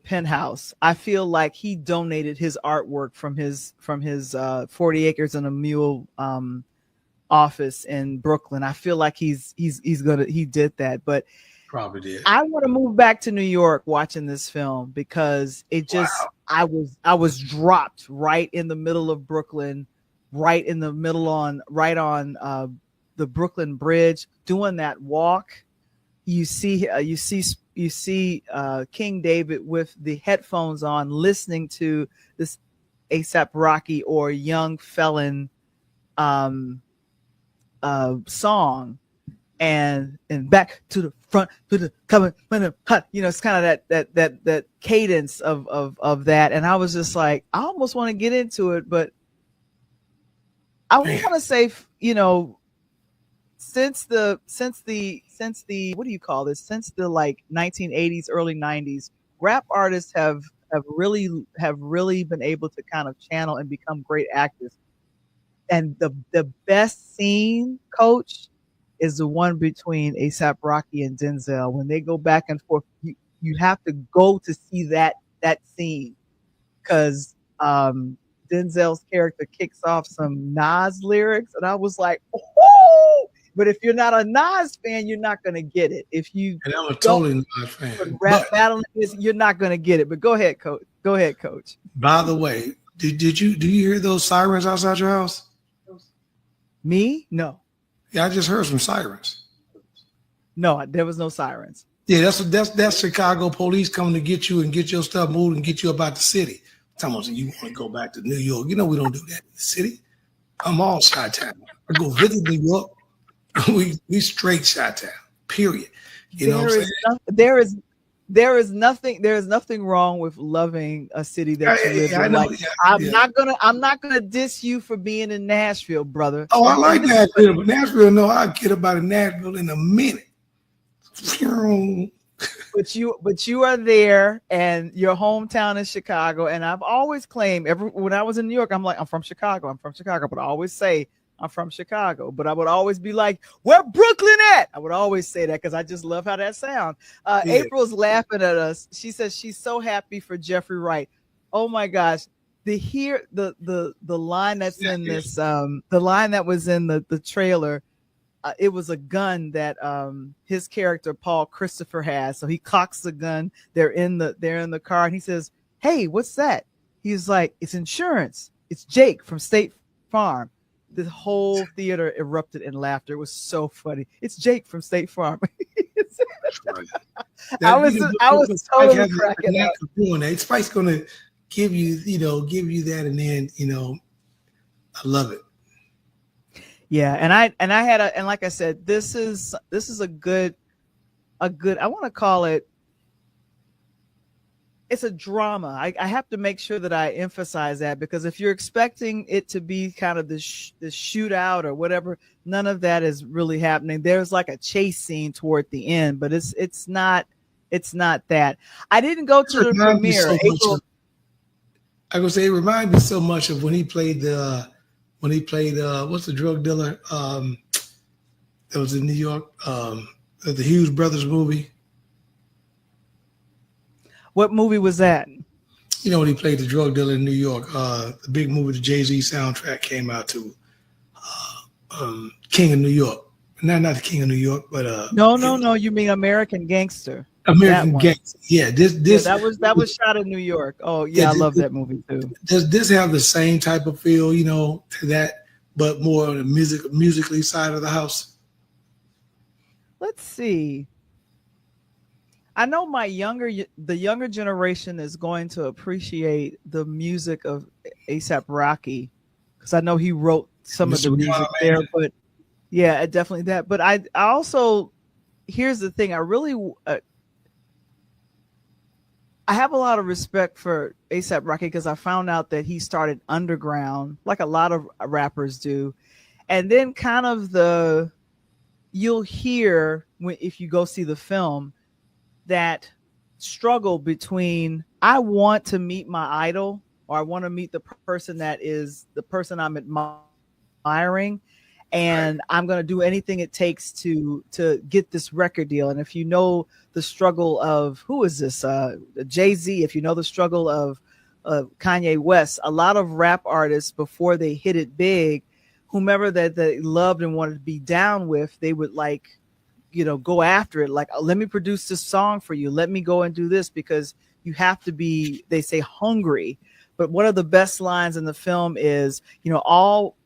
penthouse, I feel like he donated his artwork from his 40 acres and a mule office in Brooklyn. I feel like he did that, but probably did. I want to move back to New York watching this film, because it just, I was dropped right in the middle of Brooklyn, right in the middle on the Brooklyn Bridge, doing that walk. You see King David with the headphones on, listening to this A$AP Rocky or Young Felon song, and back to the front to the coming, you know, it's kind of that cadence of that. And I was just like, I almost want to get into it, but I want to say, you know, since the what do you call this? Since the like 1980s, early 90s, rap artists have really been able to kind of channel and become great actors. And the best scene, Coach, is the one between A$AP Rocky and Denzel. When they go back and forth, you have to go to see that scene, because Denzel's character kicks off some Nas lyrics, and I was like, oh! But if you're not a Nas fan, you're not going to get it. If you and I'm a totally Nas fan, rap battling this, you're not going to get it. But go ahead, Coach. By the way, do you hear those sirens outside your house? Me? No. Yeah, I just heard some sirens. No, there was no sirens. Yeah, that's Chicago police coming to get you and get your stuff moved and get you about the city. Tell me you want to go back to New York. You know we don't do that in the city. I'm all Chi-Town. I go visit New York. We straight Chi-Town. Period. You know what I'm saying? There is nothing wrong with loving a city that you live in. Like, I'm not gonna diss you for being in Nashville, brother. Oh, I like Nashville, but Nashville, no, I'll get about Nashville in a minute. But you are there, and your hometown is Chicago. And I've always claimed, when I was in New York, I'm like, I'm from Chicago. But I always say I'm from Chicago. But I would always be like, where Brooklyn at? I would always say that, because I just love how that sounds. April's laughing at us. She says she's so happy for Jeffrey Wright. Oh my gosh. The line that's in this, the line that was in the trailer, it was a gun that his character Paul Christopher has. So he cocks the gun. They're in the car, and he says, "Hey, what's that?" He's like, "It's insurance. It's Jake from State Farm." The whole theater erupted in laughter. It was so funny. It's Jake from State Farm. I was totally cracking up. Spike's gonna give you that, and then I love it. Yeah, and like I said, this is a good, I want to call it. it's a drama. I have to make sure that I emphasize that, because if you're expecting it to be kind of the shootout or whatever, none of that is really happening. There's like a chase scene toward the end, but it's not that. I didn't go to the premiere. I was gonna say it reminds me so much of when he played what's the drug dealer that was in New York, the Hughes Brothers movie. What movie was that? You know, when he played the drug dealer in New York, the big movie, the Jay-Z soundtrack came out to King of New York. Not the King of New York, but No. You mean American Gangster? American Gangster. Yeah, that was shot in New York. Oh yeah, I love that movie too. Does this have the same type of feel, you know, to that, but more on the musically side of the house? Let's see. I know the younger generation is going to appreciate the music of A$AP Rocky, because I know he wrote some of the music there. But yeah, definitely that. But I also, here's the thing. I really, I have a lot of respect for A$AP Rocky, because I found out that he started underground, like a lot of rappers do. And then kind of you'll hear if you go see the film, that struggle between, I want to meet my idol, or I want to meet the person that is the person I'm admiring, and I'm going to do anything it takes to get this record deal. And if you know the struggle of, who is this, Jay-Z, if you know the struggle of Kanye West, a lot of rap artists, before they hit it big, whomever that they loved and wanted to be down with, they would go after it. Like, let me produce this song for you. Let me go and do this, because you have to be, they say, hungry. But one of the best lines in the film is, all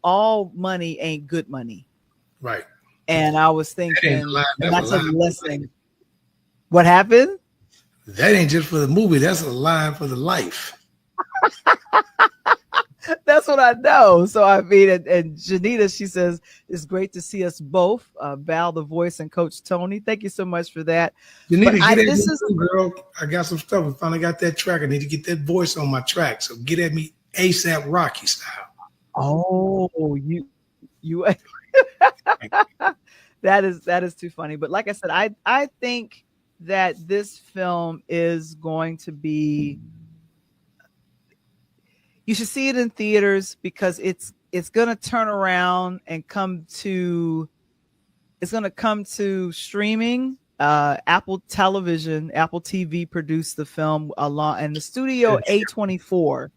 money ain't good money. Right. And I was thinking, that's a lesson. What happened? That ain't just for the movie. That's a line for the life. That's what I know. So I mean, and Janita, she says, it's great to see us both. Val, the voice, and Coach Tony. Thank you so much for that. Janita, girl. I got some stuff. I finally got that track. I need to get that voice on my track. So get at me A$AP Rocky style. Oh, you that is too funny. But like I said, I think that this film is going to be, you should see it in theaters, because it's going to turn around and come to streaming. Apple Television, Apple TV produced the film along, and the studio A24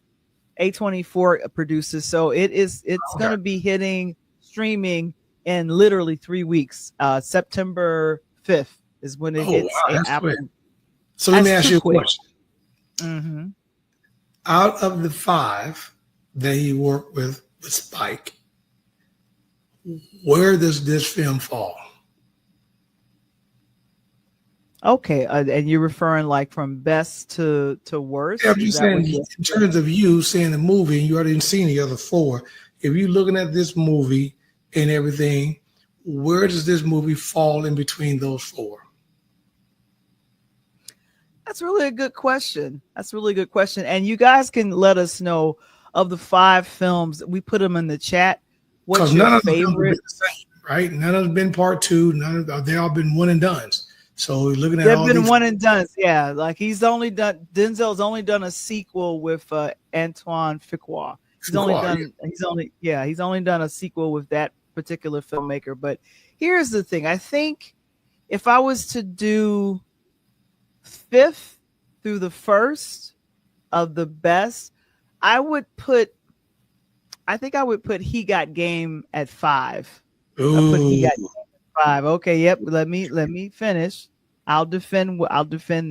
produces. So it's going to be hitting streaming in literally 3 weeks. September 5th is when it hits Apple. Quick. So let me ask you a question. Mm-hmm. Out of the 5 that he worked with Spike, where does this film fall? Okay, and you're referring like from best to worst? Yeah, I'm just saying, in terms of you seeing the movie, and you already seen the other 4, if you're looking at this movie and everything, where does this movie fall in between those 4? That's really a good question. And you guys can let us know, of the 5 films, we put them in the chat, what's your favorite? Right? None of them been part 2. They all been one and dones. So looking at they've been one and done. Yeah, like Denzel's only done a sequel with Antoine Fuqua. He's only done a sequel with that particular filmmaker. But here's the thing. I think if I was to do 5th through the 1st of the best, I would put He Got Game at 5. Ooh. I put He Got Game at 5. Okay, yep. Let me finish. I'll defend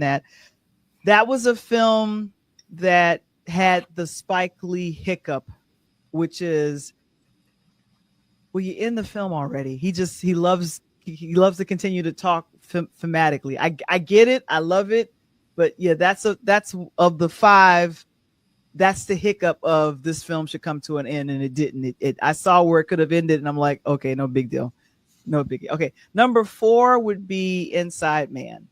that. That was a film that had the Spike Lee hiccup, which is, well, you're in the film already. He loves to continue to talk thematically. I get it. I love it. But yeah, that's of the 5. That's the hiccup of this film should come to an end, and it didn't. I saw where it could have ended, and I'm like, okay, no big deal. Okay, number 4 would be Inside Man.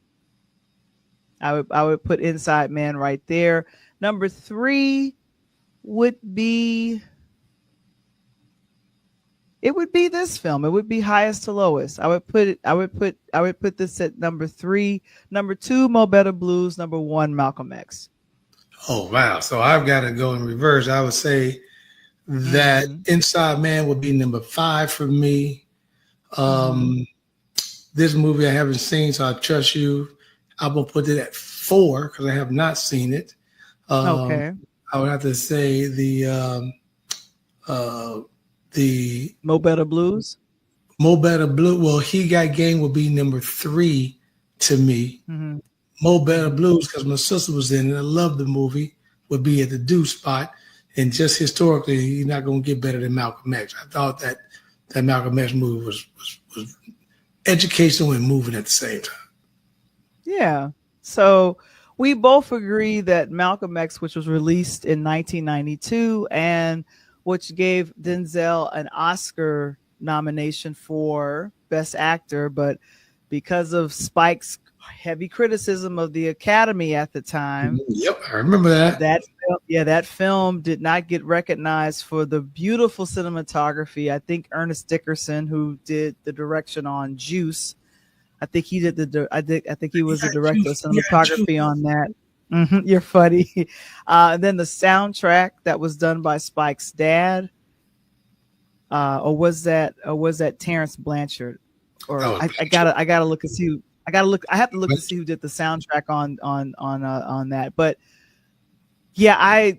I would put Inside Man right there. Number 3 would be this film. It would be Highest to Lowest. I would put this at number 3. Number 2, Mo Better Blues. Number 1, Malcolm X. Oh wow! So I've got to go in reverse. I would say that Inside Man would be number 5 for me. This movie I haven't seen, so I trust you. I'm gonna put it at 4 because I have not seen it. Okay. I would have to say the Mo Better Blues. Mo Better Blue. Well, He Got Game would be number 3 to me. Mm-hmm. Mo Better Blues, because my sister was in it. I love the movie. Would be at the due spot. And just historically, you're not going to get better than Malcolm X. I thought that Malcolm X movie was educational and moving at the same time. Yeah. So we both agree that Malcolm X, which was released in 1992 and which gave Denzel an Oscar nomination for Best Actor, but because of Spike's heavy criticism of the Academy at the time. Yep, I remember that. That film did not get recognized for the beautiful cinematography. I think Ernest Dickerson, who did the direction on Juice, I think he did I think he was the director of cinematography on that. You're funny. And then the soundtrack that was done by Spike's dad, or was that Terrence Blanchard? Or I gotta look and see. I have to look to see who did the soundtrack on that. But yeah,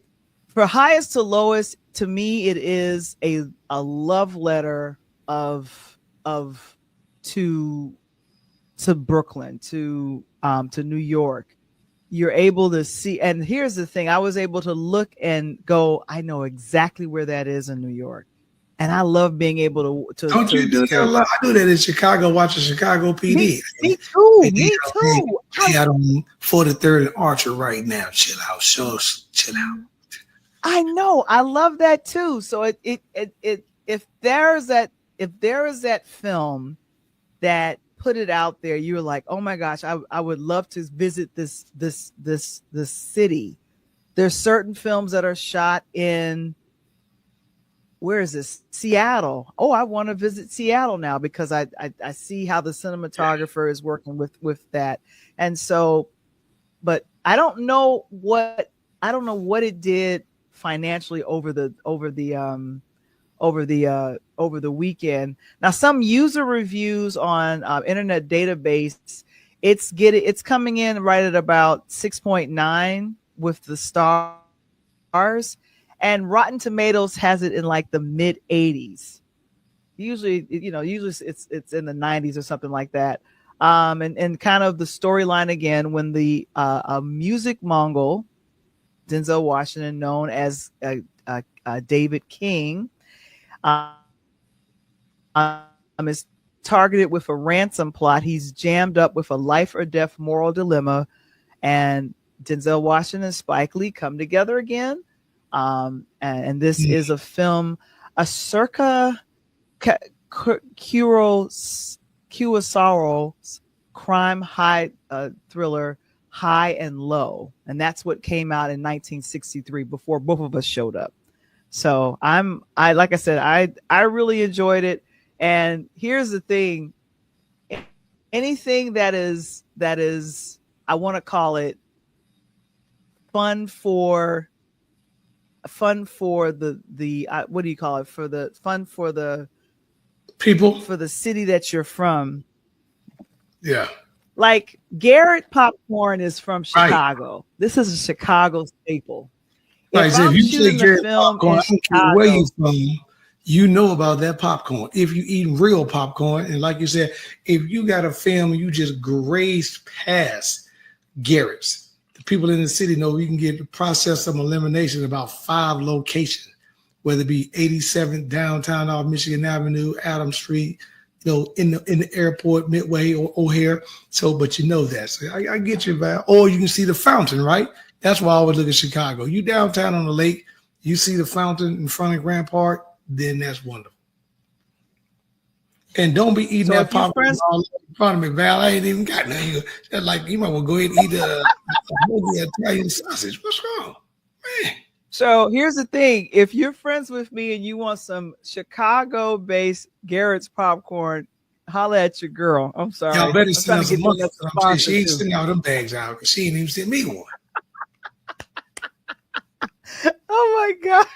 for Highest to Lowest, to me it is a love letter to Brooklyn, to New York. You're able to see, and here's the thing: I was able to look and go, I know exactly where that is in New York. And I love being able to Don't you do that a lot? I do that in Chicago, watching Chicago PD. Me too. Hey, out on 43rd and Archer right now. Chill out. Chill out. I know. I love that too. So if there is that film that put it out there, you're like, oh my gosh, I would love to visit this city. There's certain films that are shot in, where is this? Seattle. Oh, I want to visit Seattle now because I see how the cinematographer is working with that. And so, but I don't know what it did financially over the weekend. Now, some user reviews on Internet Database, it's coming in right at about 6.9 with the stars. And Rotten Tomatoes has it in like the mid 80s. Usually it's in the 90s or something like that. And kind of the storyline again, when the music Mongol, Denzel Washington, known as David King, is targeted with a ransom plot. He's jammed up with a life or death moral dilemma, and Denzel Washington and Spike Lee come together again. And this is a film, a circa Kurosawa's crime high thriller, High and Low, and that's what came out in 1963 before both of us showed up. So like I said, I really enjoyed it. And here's the thing: anything that is I want to call it fun for the what do you call it, for the fun for the people, for the city that you're from. Yeah. Like Garrett popcorn is from Chicago. Right. This is a Chicago staple. Right. So if you say Garrett popcorn, I don't care where you're from, you know about that popcorn. If you eat real popcorn, and like you said, if you got a film, you just grazed past Garrett's. The people in the city know you can get the process of elimination about 5 locations, whether it be 87th downtown off Michigan Avenue, Adams Street, in the airport, Midway or O'Hare. So, but you know that. So I get you, Val. Or you can see the fountain, right? That's why I always look at Chicago. You downtown on the lake, you see the fountain in front of Grand Park, then that's wonderful. And don't be eating So that if you're popcorn friends, all in front of me, Val. I ain't even got nothing. That's like you might well go ahead and eat a hoagie Italian sausage. What's wrong, man? so here's the thing: if you're friends with me and you want some Chicago-based Garrett's popcorn, holla at your girl. I'm Y'all sorry, better I'm send trying to us a get them monkey. as a I'm saying sponsor she ain't too. sending out them bags out because she ain't even sent me one. Oh my god!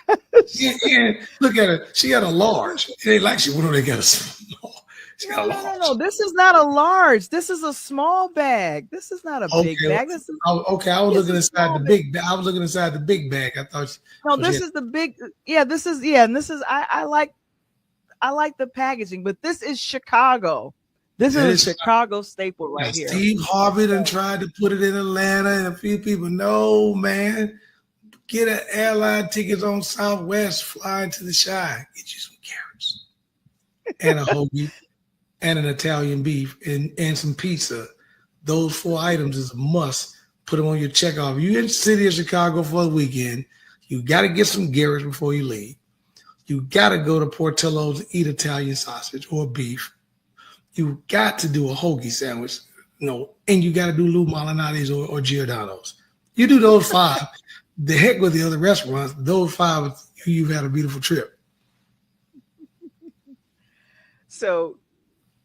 And look at her. She got a large. It ain't like she went over there and got a small. She got a large. No. This is not a large. This is a small bag. This is not a big Okay. bag. Okay. I was It's looking a inside small the bag. big bag. I was looking inside the big bag. I thought. No, She this had, is the big. Yeah, this is yeah, and this is I like the packaging, but this is Chicago. This that is a is Chicago staple now, right here. Steve Harvey done tried to put it in Atlanta, and a few people. No, man. Get an airline tickets on Southwest, flying to the Shy. Get you some carrots and a hoagie and an Italian beef and some pizza. Those 4 items is a must. Put them on your checkoff. If you're in the city of Chicago for the weekend, you got to get some Garrett's before you leave. You got to go to Portillo's to eat Italian sausage or beef. You got to do a hoagie sandwich, and you got to do Lou Malinati's or Giordano's. You do those 5. The heck with the other restaurants. Those 5, you've had a beautiful trip. So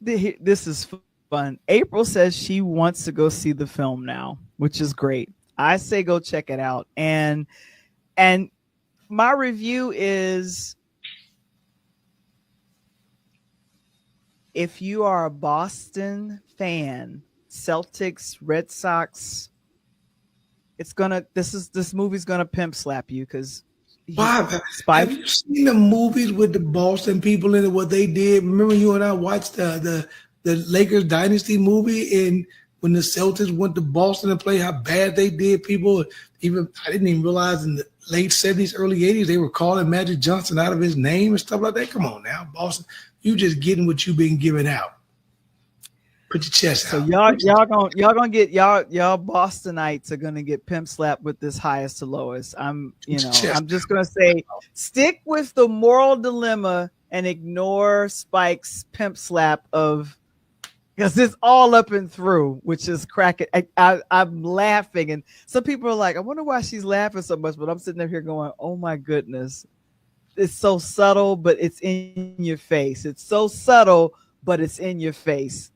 this is fun. April says she wants to go see the film now, which is great. I say go check it out. And my review is, if you are a Boston fan, Celtics, Red Sox, this movie's gonna pimp slap you because Why? Have you seen the movies with the Boston people in it? What they did? Remember, you and I watched the Lakers dynasty movie, and when the Celtics went to Boston and play, how bad they did people. Even I didn't even realize in the late 70s, early 80s, they were calling Magic Johnson out of his name and stuff like that. Come on now, Boston, you just getting what you've been giving out. Put your chest So out. y'all gonna get y'all Bostonites are gonna get pimp slapped with this highest to lowest. I'm just gonna say, stick with the moral dilemma and ignore Spike's pimp slap of, because it's all up and through, which is cracking. I'm laughing, and some people are like, I wonder why she's laughing so much, but I'm sitting there here going, oh my goodness, it's so subtle, but it's in your face. It's so subtle, but it's in your face.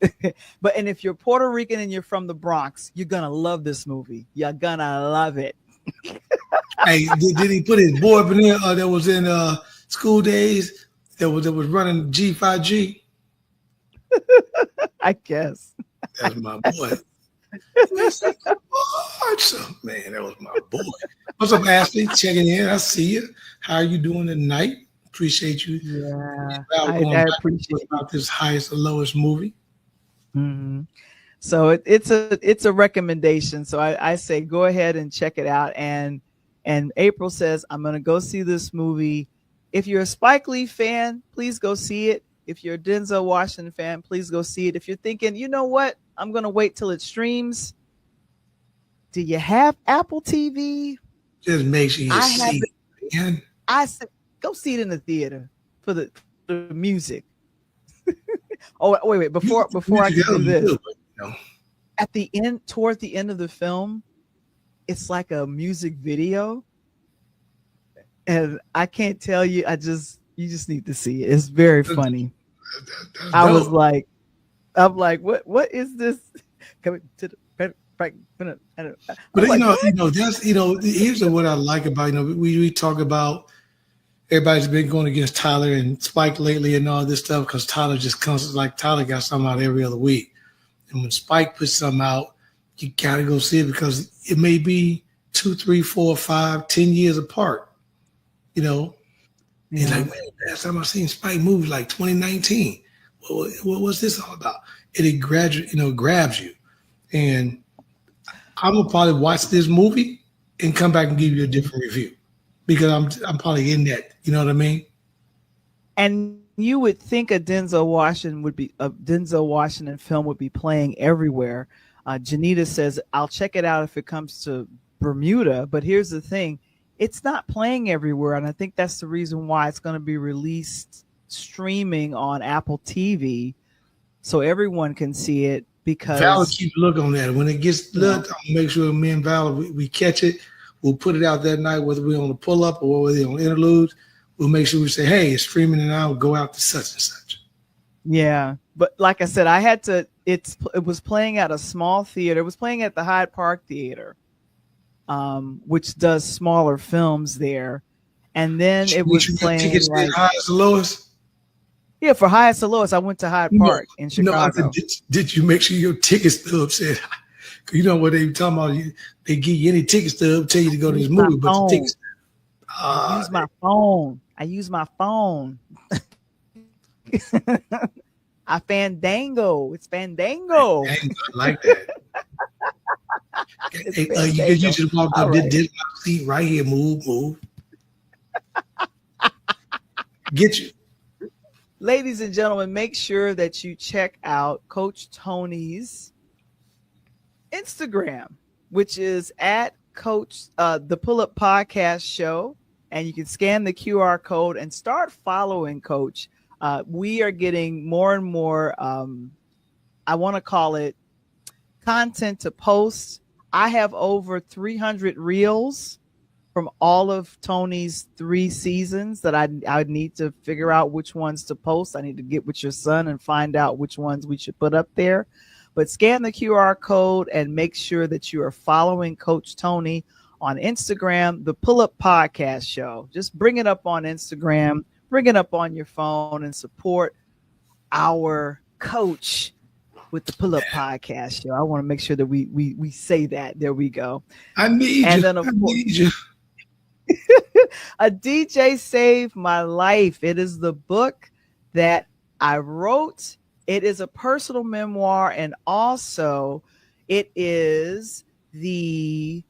And if you're Puerto Rican and you're from the Bronx, you're gonna love this movie. You're gonna love it. Hey, did he put his boy up in there that was in School Days that was running G5G? I guess. That's my boy. Man, that was my boy. What's up, Ashley? Checking in. I see you. How are you doing tonight? Appreciate you. Yeah, I appreciate about this highest or lowest movie. Mm-hmm. So it's a recommendation. So I say go ahead and check it out. And April says, I'm gonna go see this movie. If you're a Spike Lee fan, please go see it. If you're a Denzel Washington fan, please go see it. If you're thinking, you know what, I'm gonna wait till it streams. Do you have Apple TV? Just make sure you see it, man. I said, go see it in the theater for the music. Oh, wait. Before I can do this, at the end, toward the end of the film, it's like a music video. And I can't tell you, you just need to see it. It's very funny. I'm like, what is this? Coming to the but here's what I like about, we talk about, everybody's been going against Tyler and Spike lately and all this stuff because Tyler just comes, like Tyler got something out every other week. And when Spike puts something out, you got to go see it because it may be 2, 3, 4, 5, 10 years apart. And like, man, last time I seen Spike movies like 2019. What was this all about? And it gradually, grabs you. And I'm gonna probably watch this movie and come back and give you a different review because I'm probably in that. You know what I mean? And you would think a Denzel Washington film would be playing everywhere. Janita says, I'll check it out if it comes to Bermuda. But here's the thing. It's not playing everywhere. And I think that's the reason why it's going to be released streaming on Apple TV so everyone can see it, because Val keep a look on that. When it gets looked, I'll make sure me and Val we catch it. We'll put it out that night, whether we're on the pull up or whether we're on interludes. We'll make sure we say, hey, it's streaming and I'll go out to such and such. Yeah. But like I said, I had to, it was playing at a small theater. It was playing at the Hyde Park Theater, which does smaller films there. And then it was playing tickets like highest and lowest. Yeah, for highest and lowest, I went to Hyde Park in Chicago. Did you make sure your ticket stub said? Cause you know what they were talking about? They give you any ticket stub, tell you to go to this movie, but the tickets. I use my phone. I use my phone. I Fandango. It's Fandango. I like that. You just walked up. Right. This my seat right here. Move. Get you. Ladies and gentlemen, make sure that you check out Coach Tony's Instagram, which is at Coach the Pull Up Podcast Show, and you can scan the QR code and start following Coach. We are getting more and more, I want to call it content to post. I have over 300 reels from all of Tony's 3 seasons that I need to figure out which ones to post. I need to get with your son and find out which ones we should put up there. But scan the QR code and make sure that you are following Coach Tony on Instagram, the Pull Up Podcast Show. Just bring it up on Instagram, bring it up on your phone, and support our coach with the Pull Up Podcast Show. I want to make sure that we say that. There we go. I need and you. Then, of course, A DJ Saved My Life. It is the book that I wrote. It is a personal memoir, and also it is the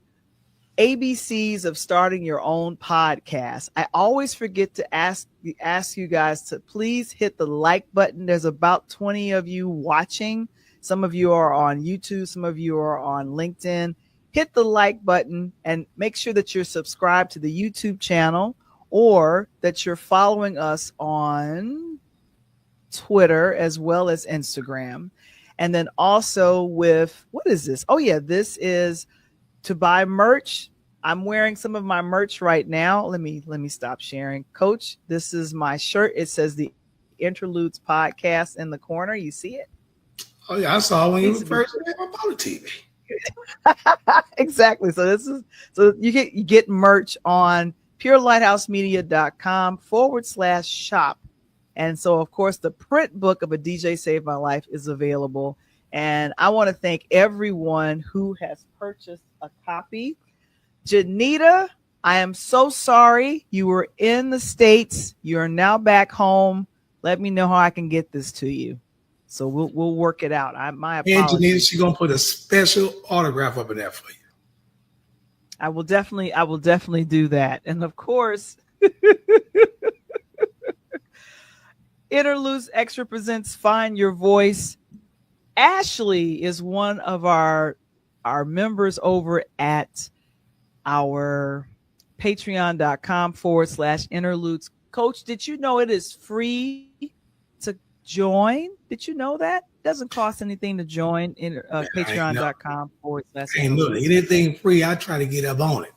ABCs of starting your own podcast. I always forget to ask you guys to please hit the like button. There's about 20 of you watching. Some of you are on YouTube. Some of you are on LinkedIn. Hit the like button and make sure that you're subscribed to the YouTube channel, or that you're following us on Twitter as well as Instagram. And then also with, what is this? Oh yeah, this is to buy merch. I'm wearing some of my merch right now. Let me stop sharing. Coach, this is my shirt. It says the Interludes Podcast in the corner. You see it? Oh yeah, I saw when you were first on the TV. Exactly. So you get merch on purelighthouse.media.com/shop. And so, of course, the print book of A DJ Saved My Life is available. And I want to thank everyone who has purchased a copy. Janita, I am so sorry. You were in the States. You are now back home. Let me know how I can get this to you. So we'll work it out. My apologies. And Janita, she's gonna put a special autograph up in there for you. I will definitely do that. And of course, Interludes Extra presents Find Your Voice. Ashley is one of our members over at our patreon.com/interludes. Coach, did you know it is free to join? Did you know that? It doesn't cost anything to join in patreon.com/interludes. Ain't look, anything free, I try to get up on it.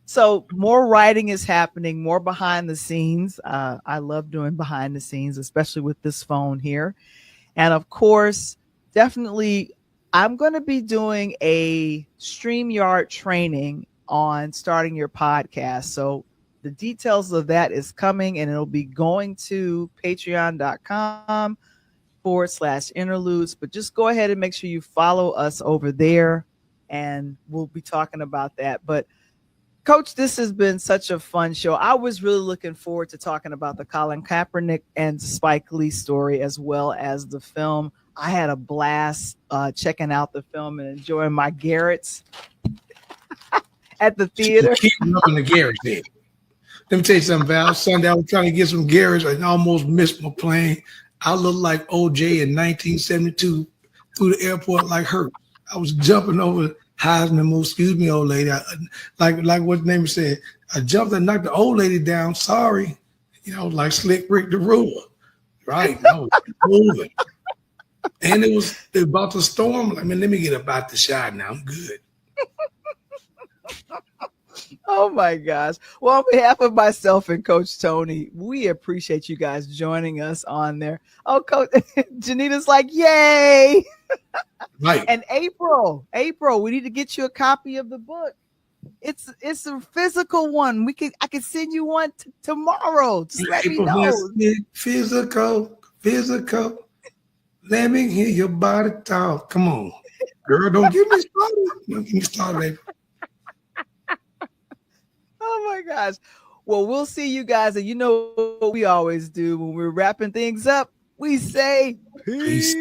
So more writing is happening, more behind the scenes. I love doing behind the scenes, especially with this phone here. And of course, definitely, I'm going to be doing a StreamYard training on starting your podcast. So the details of that is coming, and it'll be going to patreon.com/interludes. But just go ahead and make sure you follow us over there, and we'll be talking about that. But Coach, this has been such a fun show. I was really looking forward to talking about the Colin Kaepernick and Spike Lee story, as well as the film. I had a blast checking out the film and enjoying my Garrett's at the theater. Keep up in the Garrett's there. Let me tell you something, Val. Sunday, I was trying to get some Garrett's and almost missed my plane. I looked like OJ in 1972 through the airport like her. I was jumping over Heisman move. Excuse me, old lady. Like what the name said. I jumped and knocked the old lady down. Sorry. like Slick Rick the Ruler. Right. No, moving. And it was about to storm. Like, man, let me get up out the shot now. I'm good. Oh my gosh. Well, on behalf of myself and Coach Tony, we appreciate you guys joining us on there. Oh, Coach Janita's like, yay. Right. And April, we need to get you a copy of the book. It's a physical one. I can send you one tomorrow. Just let me know. Physical. Let me hear your body talk. Come on, girl. Don't get me started. April. Oh my gosh. Well, we'll see you guys. And you know what we always do when we're wrapping things up. We say peace.